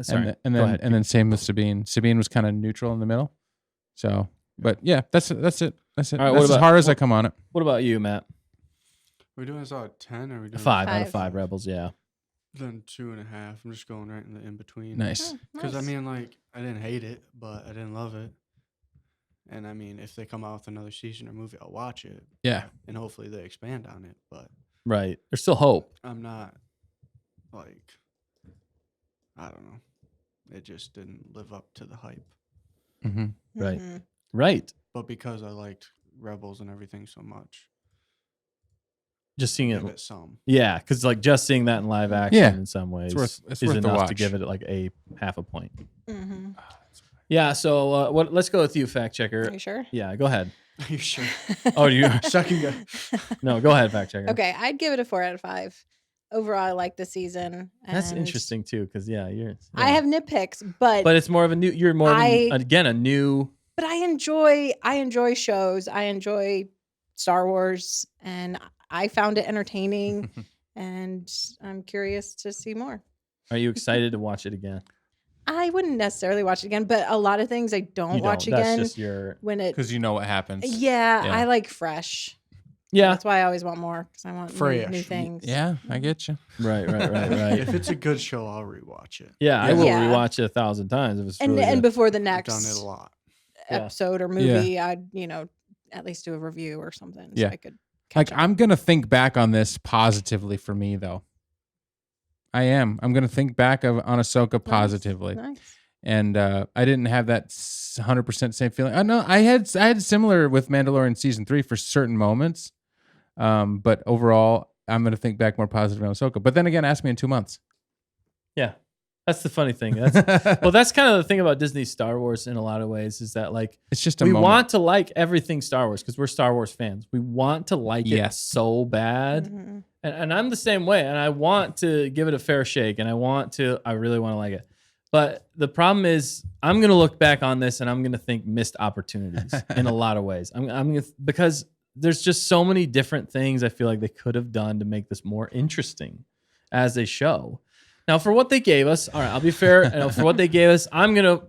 sorry, and then same with Sabine. Sabine was kind of neutral in the middle. So, but yeah, that's it. That's it. All right, that's as hard as I come on it. What about you, Matt? We're doing this out of 10, or are we doing 5 out of 5 Rebels? Yeah. Then 2.5. I'm just going right in the in between. Nice. Because I mean, like, I didn't hate it, but I didn't love it. And I mean, if they come out with another season or movie, I'll watch it. Yeah. And hopefully they expand on it. But right, there's still hope. I'm not like, I don't know. It just didn't live up to the hype. Mm-hmm. Right. Right. But because I liked Rebels and everything so much, just seeing it some. Yeah, because like just seeing that in live action in some ways it's is worth enough to give it like a half a point. Mm-hmm. Yeah. So let's go with you, fact checker. Are you sure? Yeah, go ahead. Are you sure? Oh, you second guy. No, go ahead, fact checker. Okay, I'd give it a 4 out of 5. Overall, I like the season. That's interesting too, because I have nitpicks, but it's more of a new. You're more of a new. But I enjoy shows. I enjoy Star Wars, and I found it entertaining, and I'm curious to see more. Are you excited to watch it again? I wouldn't necessarily watch it again, but a lot of things I don't watch again. That's just because you know what happens. Yeah, I like fresh. Yeah, that's why I always want more, because I want new things. Yeah, I get you. Right. If it's a good show, I'll rewatch it. Yeah, I will rewatch it 1,000 times if it's really and good. before the next I've done it a lot. Episode or movie, I'd at least do a review or something. So I could I'm gonna think back on this positively for me though. I am. I'm gonna think back on Ahsoka positively. Nice. And I didn't have that 100% same feeling. I know I had similar with Mandalorian season 3 for certain moments, but overall, I'm gonna think back more positively on Ahsoka. But then again, ask me in 2 months. Yeah. That's the funny thing. That's kind of the thing about Disney Star Wars in a lot of ways is that like it's just we want to like everything Star Wars because we're Star Wars fans. We want to like it so bad, and I'm the same way. And I want to give it a fair shake, and I really want to like it. But the problem is, I'm gonna look back on this and I'm gonna think missed opportunities in a lot of ways. I'm gonna because there's just so many different things I feel like they could have done to make this more interesting as a show. Now, for what they gave us, all right, I'll be fair. For what they gave us,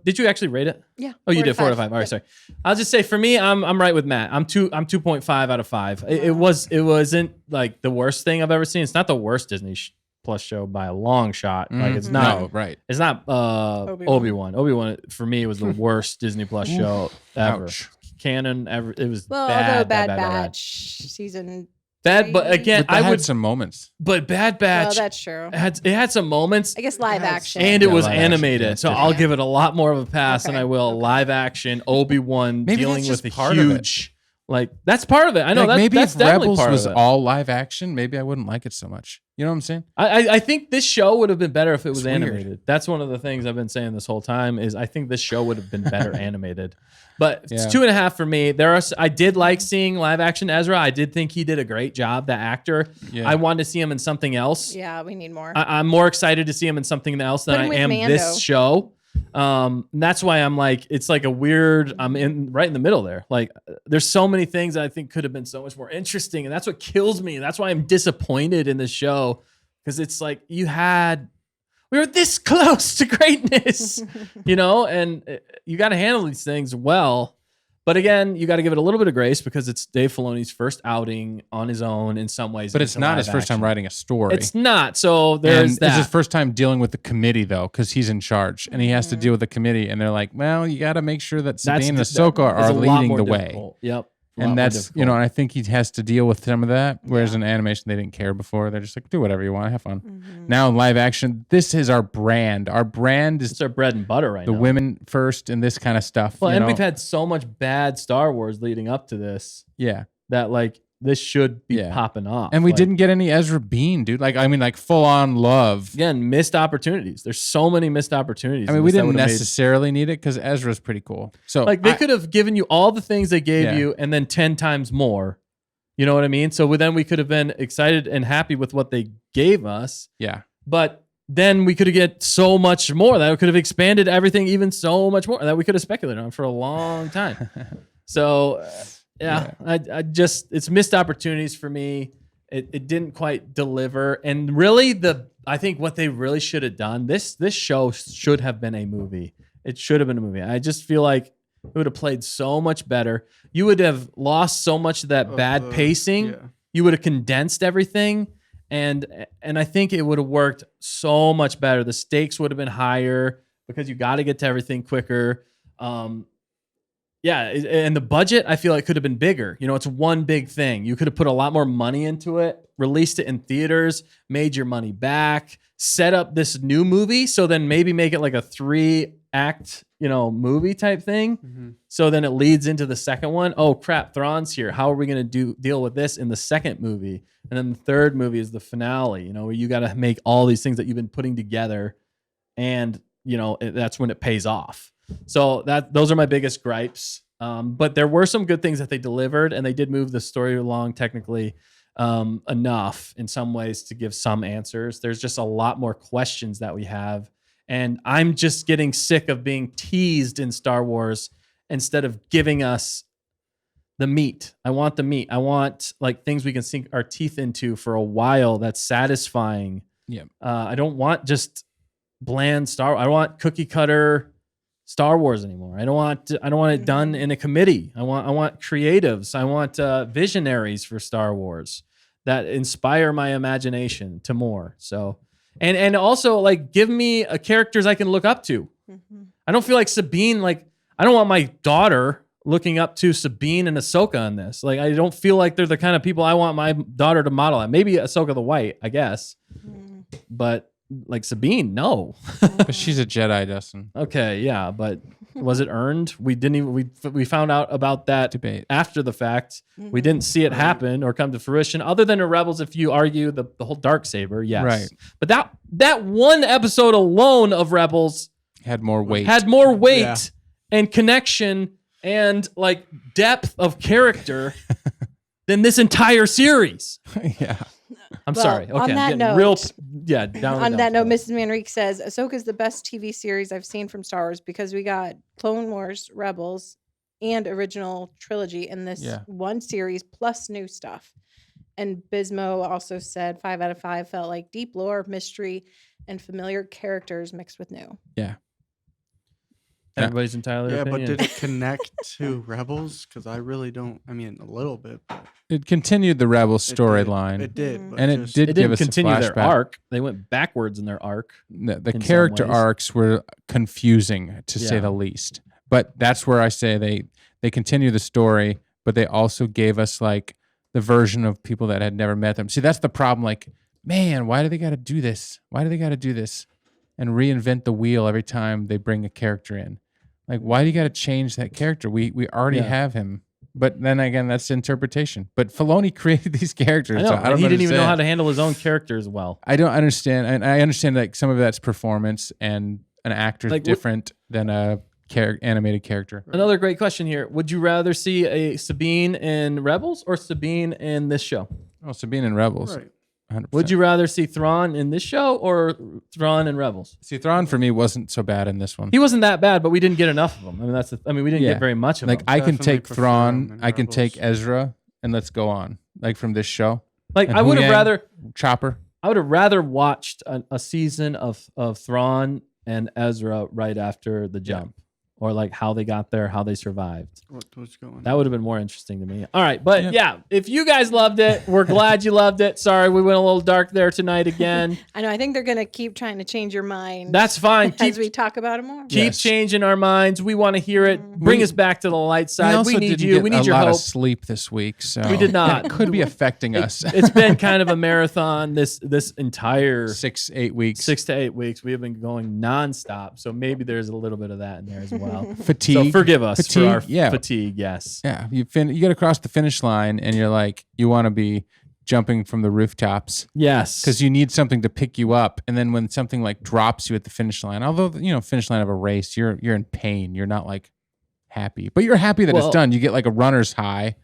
did you actually rate it? Yeah. Oh, you did 4 out of 5. All right, sorry. I'll just say for me, I'm right with Matt. I'm 2.5 out of 5. It wasn't like the worst thing I've ever seen. It's not the worst Disney Plus show by a long shot. Like it's not. No, right. It's not Obi-Wan. Obi-Wan for me was the worst Disney Plus show ever. Ouch. Canon ever. It was bad. Bad Batch season. Bad, but again, I would some moments. But Bad Batch, well, that's true. It had some moments. I guess live action, and it was live animated, action, so I'll give it a lot more of a pass than I will live action Obi-Wan dealing with a huge. Like that's part of it. I know like maybe that's if definitely Rebels part was of it. all live action, maybe I wouldn't like it so much. You know what I'm saying? I think this show would have been better if it was It's weird. animated. That's one of the things I've been saying this whole time is I think this show would have been better animated. But it's 2.5 for me. I did like seeing live action Ezra. I did think he did a great job, the actor. Yeah. I wanted to see him in something else. Yeah, we need more. I'm more excited to see him in something else than I am Mando. This show. That's why I'm like, it's like a weird, I'm right in the middle there. Like there's so many things that I think could have been so much more interesting. And that's what kills me. That's why I'm disappointed in this show. Cause it's like we were this close to greatness, and you got to handle these things well. But again, you got to give it a little bit of grace because it's Dave Filoni's first outing on his own in some ways. But it's not his first time writing a story. It's not. So there's that. It's his first time dealing with the committee, though, because he's in charge and he has to deal with the committee. And they're like, well, you got to make sure that Sabine and Ahsoka are leading the way. Yep. And that's, and I think he has to deal with some of that. Whereas in animation, they didn't care before. They're just like, do whatever you want, have fun. Mm-hmm. Now in live action, this is our brand. Our brand is it's our bread and butter right now. The women first and this kind of stuff. Well, and we've had so much bad Star Wars leading up to this. Yeah. That like this should be popping off. And we didn't get any Ezra Bean, dude. Like, I mean, like full on love. Again, missed opportunities. There's so many missed opportunities. I mean, we didn't necessarily need it because Ezra's pretty cool. So like they could have given you all the things they gave you and then 10 times more. You know what I mean? So then we could have been excited and happy with what they gave us. Yeah. But then we could have get so much more. That could have expanded everything even so much more that we could have speculated on for a long time. So I just, it's missed opportunities for me. It didn't quite deliver. And really I think what they really should have done, this show should have been a movie. It should have been a movie. I just feel like it would have played so much better. You would have lost so much of that bad pacing. Yeah. You would have condensed everything. And I think it would have worked so much better. The stakes would have been higher because you got to get to everything quicker. And the budget, I feel like could have been bigger. You know, it's one big thing. You could have put a lot more money into it, released it in theaters, made your money back, set up this new movie. So then maybe make it like a 3-act, movie type thing. Mm-hmm. So then it leads into the second one. Oh crap, Thrawn's here. How are we going to deal with this in the second movie? And then the third movie is the finale, where you got to make all these things that you've been putting together. And, that's when it pays off. So those are my biggest gripes. But there were some good things that they delivered, and they did move the story along technically enough in some ways to give some answers. There's just a lot more questions that we have. And I'm just getting sick of being teased in Star Wars instead of giving us the meat. I want the meat. I want like things we can sink our teeth into for a while that's satisfying. Yeah. I don't want just bland Star. I want cookie cutter Star Wars anymore. I don't want it done in a committee. I want creatives. I want visionaries for Star Wars that inspire my imagination to more. So, and also like give me characters I can look up to. Mm-hmm. I don't feel like Sabine. Like I don't want my daughter looking up to Sabine and Ahsoka on this. Like I don't feel like they're the kind of people I want my daughter to model at. Maybe Ahsoka the White, I guess, but. Like Sabine, no. But she's a Jedi, Dustin. Okay, yeah, but was it earned? We didn't even we found out about that debate after the fact. We didn't see it happen or come to fruition. Other than the Rebels, if you argue the whole dark saber, yes. Right. But that one episode alone of Rebels had more weight. And connection and like depth of character than this entire series. Yeah. I'm sorry. Okay, on that note, Mrs. Manrique says Ahsoka is the best TV series I've seen from Star Wars because we got Clone Wars, Rebels, and original trilogy in this one series plus new stuff. And Bismo also said 5 out of 5 felt like deep lore, mystery, and familiar characters mixed with new. Yeah. Everybody's entirely opinion. But did it connect to Rebels? Because I really don't. I mean, a little bit. But it continued the Rebels storyline. It did. But and it did give us continue a flashback. Their arc. They went backwards in their arc. The character arcs were confusing, to say the least. But that's where I say they continue the story, but they also gave us like the version of people that had never met them. See, that's the problem. Like, man, why do they got to do this? Why do they got to do this? And reinvent the wheel every time they bring a character in. Like, why do you got to change that character? We already have him. But then again, that's interpretation. But Filoni created these characters. I know, so I don't he didn't even know understand. how to handle his own character as well. I don't understand. And I understand like some of that's performance and an actor's like, different than a animated character. Another great question here. Would you rather see a Sabine in Rebels or Sabine in this show? Oh, Sabine in Rebels. Right. 100%. Would you rather see Thrawn in this show or Thrawn in Rebels? See, Thrawn for me wasn't so bad in this one. He wasn't that bad, but we didn't get enough of him. I mean, we didn't get very much of him. Like I can take Thrawn, I can take Ezra, and let's go on. Like from this show. Like I would have rather Chopper. I would have rather watched a season of Thrawn and Ezra right after the jump. Or like how they got there, how they survived. What's going on? That would have been more interesting to me. All right, but if you guys loved it, we're glad you loved it. Sorry, we went a little dark there tonight again. I know. I think they're going to keep trying to change your mind. That's fine. As we talk about it more. Keep changing our minds. We want to hear it. Bring us back to the light side. We need you. We need your hope. A lot of sleep this week, so we did not. It could be affecting us. It's been kind of a marathon this entire 6 to 8 weeks. 6 to 8 weeks. We have been going nonstop, so maybe there's a little bit of that in there as well. well. Fatigue. So forgive us for our Fatigue, fatigue. Yes. Yeah, you get across the finish line, and you're like, you want to be jumping from the rooftops. Yes. Because you need something to pick you up, and then when something like drops you at the finish line, although finish line of a race, you're in pain. You're not like happy, but you're happy that it's done. You get like a runner's high,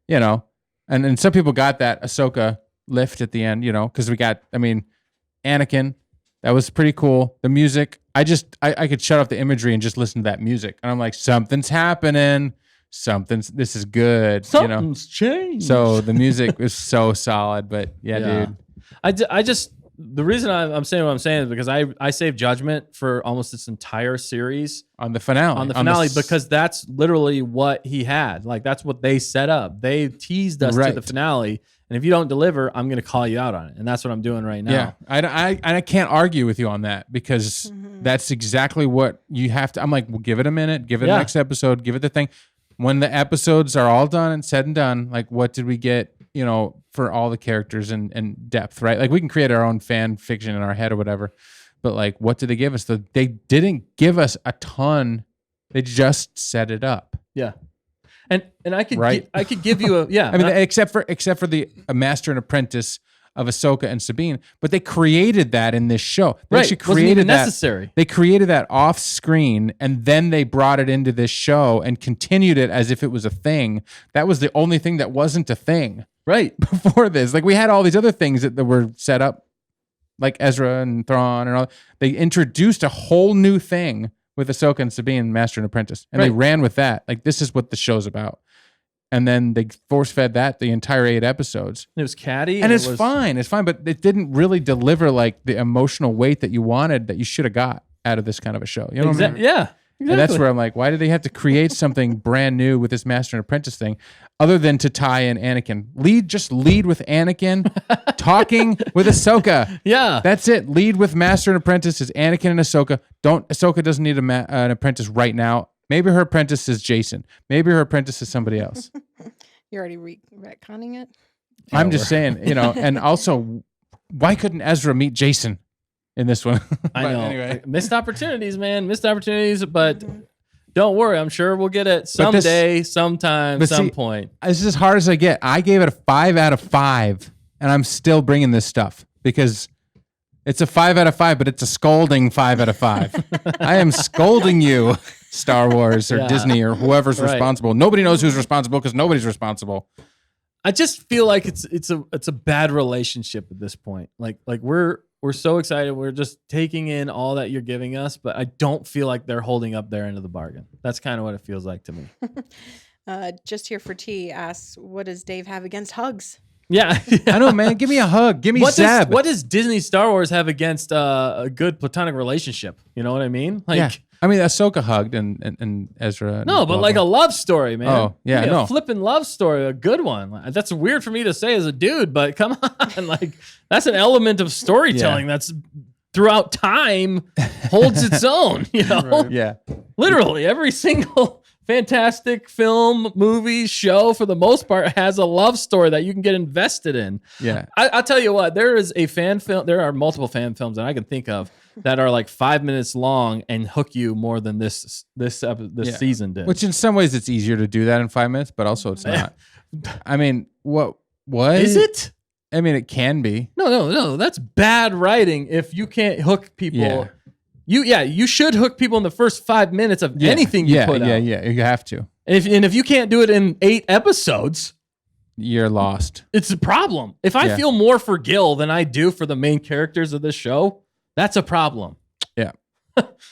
and some people got that Ahsoka lift at the end, because we got, Anakin. That was pretty cool. The music, I could shut off the imagery and just listen to that music, and I'm like, something's happening. This is good. Something's changed. So the music was so solid, but dude. I just, the reason I'm saying what I'm saying is because I saved Judgment for almost this entire series. On the finale. Because that's literally what he had. Like, that's what they set up. They teased us to the finale. And if you don't deliver, I'm going to call you out on it. And that's what I'm doing right now. Yeah. I can't argue with you on that because that's exactly what you have to. I'm like, well, give it a minute, give it the next episode, give it the thing. When the episodes are all done and said and done, like, what did we get, for all the characters and depth, right? Like, we can create our own fan fiction in our head or whatever. But like, what did they give us? They didn't give us a ton. They just set it up. Yeah. And I could give you except for the Master and Apprentice of Ahsoka and Sabine, but they created that in this show. They actually created that. Necessary. They created that off screen, and then they brought it into this show and continued it as if it was a thing. That was the only thing that wasn't a thing, right? Before this, like, we had all these other things that were set up, like Ezra and Thrawn and all. They introduced a whole new thing with Ahsoka and Sabine, Master and Apprentice, and they ran with that. Like, this is what the show's about. And then they force-fed that the entire 8 episodes. It was catty. And it's fine. It's fine. But it didn't really deliver like the emotional weight that you wanted, that you should have got out of this kind of a show. You know what I mean? Yeah. Exactly. And that's where I'm like, why did they have to create something brand new with this Master and Apprentice thing, other than to tie in Anakin? Lead with Anakin talking with Ahsoka. Yeah. That's it. Lead with Master and Apprentice is Anakin and Ahsoka. Ahsoka doesn't need an apprentice right now. Maybe her apprentice is Jason. Maybe her apprentice is somebody else. You're already retconning it? I'm just saying, and also, why couldn't Ezra meet Jason in this one? I know. Anyway. Missed opportunities, man. Missed opportunities, but don't worry. I'm sure we'll get it someday, sometime, some point. This is as hard as I get. I gave it a 5 out of 5, and I'm still bringing this stuff because it's a 5 out of 5, but it's a scolding 5 out of 5. I am scolding you, Star Wars or Disney or whoever's responsible. Nobody knows who's responsible because nobody's responsible. I just feel like it's a bad relationship at this point. Like we're so excited. We're just taking in all that you're giving us, but I don't feel like they're holding up their end of the bargain. That's kind of what it feels like to me. Just here for tea asks, what does Dave have against hugs? Yeah. I know, man. Give me a hug. Give me Zeb. What does Disney Star Wars have against a good platonic relationship? You know what I mean? Like, yeah. I mean, Ahsoka hugged and Ezra. No, but like a love story, man. Oh, yeah, a flipping love story, a good one. That's weird for me to say as a dude, but come on. Like, that's an element of storytelling that's throughout time holds its own, Right. Yeah. Literally, every single fantastic film, movie, show, for the most part, has a love story that you can get invested in. Yeah. I'll tell you what, there is a fan film. There are multiple fan films that I can think of that are like 5 minutes long and hook you more than this season did. Which in some ways it's easier to do that in 5 minutes, but also it's not. I mean, what is it? I mean, it can be. No. That's bad writing if you can't hook people. Yeah. You should hook people in the first 5 minutes of anything you put out. Yeah, you have to. And if you can't do it in 8 episodes, you're lost. It's a problem. If I feel more for Gil than I do for the main characters of this show, that's a problem. Yeah.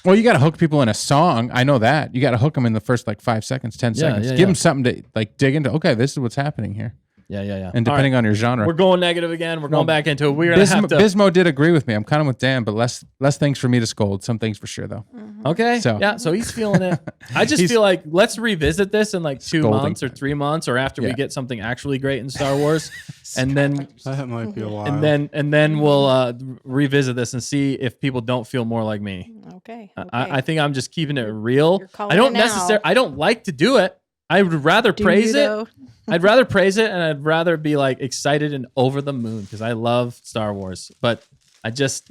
Well, you got to hook people in a song. I know that. You got to hook them in the first like 5 seconds, 10 seconds. Give them something to like dig into. Okay, this is what's happening here. Yeah. And depending on your genre. We're going negative again. We're going back into it. We're going to have to... Bismo did agree with me. I'm kind of with Dan, but less things for me to scold. Some things for sure, though. Mm-hmm. Okay. So he's feeling it. I just feel like let's revisit this in like 2 months or 3 months or after we get something actually great in Star Wars. And then... That might be a while. And then we'll revisit this and see if people don't feel more like me. Okay. I think I'm just keeping it real. I don't like to do it. I would rather praise it. I'd rather praise it, and I'd rather be like excited and over the moon because I love Star Wars. But I just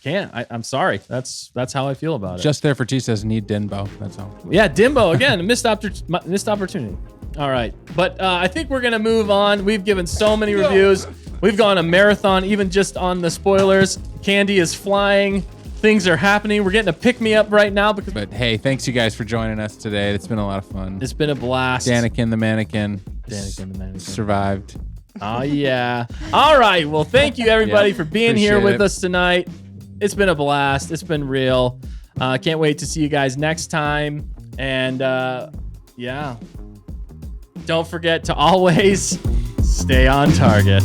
can't. I'm sorry. That's how I feel about it. Just there for T says need Dinbo. That's all. Yeah, Dimbo again. missed opportunity. All right, but I think we're gonna move on. We've given so many reviews. We've gone a marathon, even just on the spoilers. Candy is flying. Things are happening. We're getting a pick me up right now. But hey, thanks you guys for joining us today. It's been a lot of fun. It's been a blast. Anakin the mannequin. Survived. Oh yeah. All right. Well, thank you everybody for being here with us tonight. It's been a blast. It's been real. Can't wait to see you guys next time. And yeah. Don't forget to always stay on target.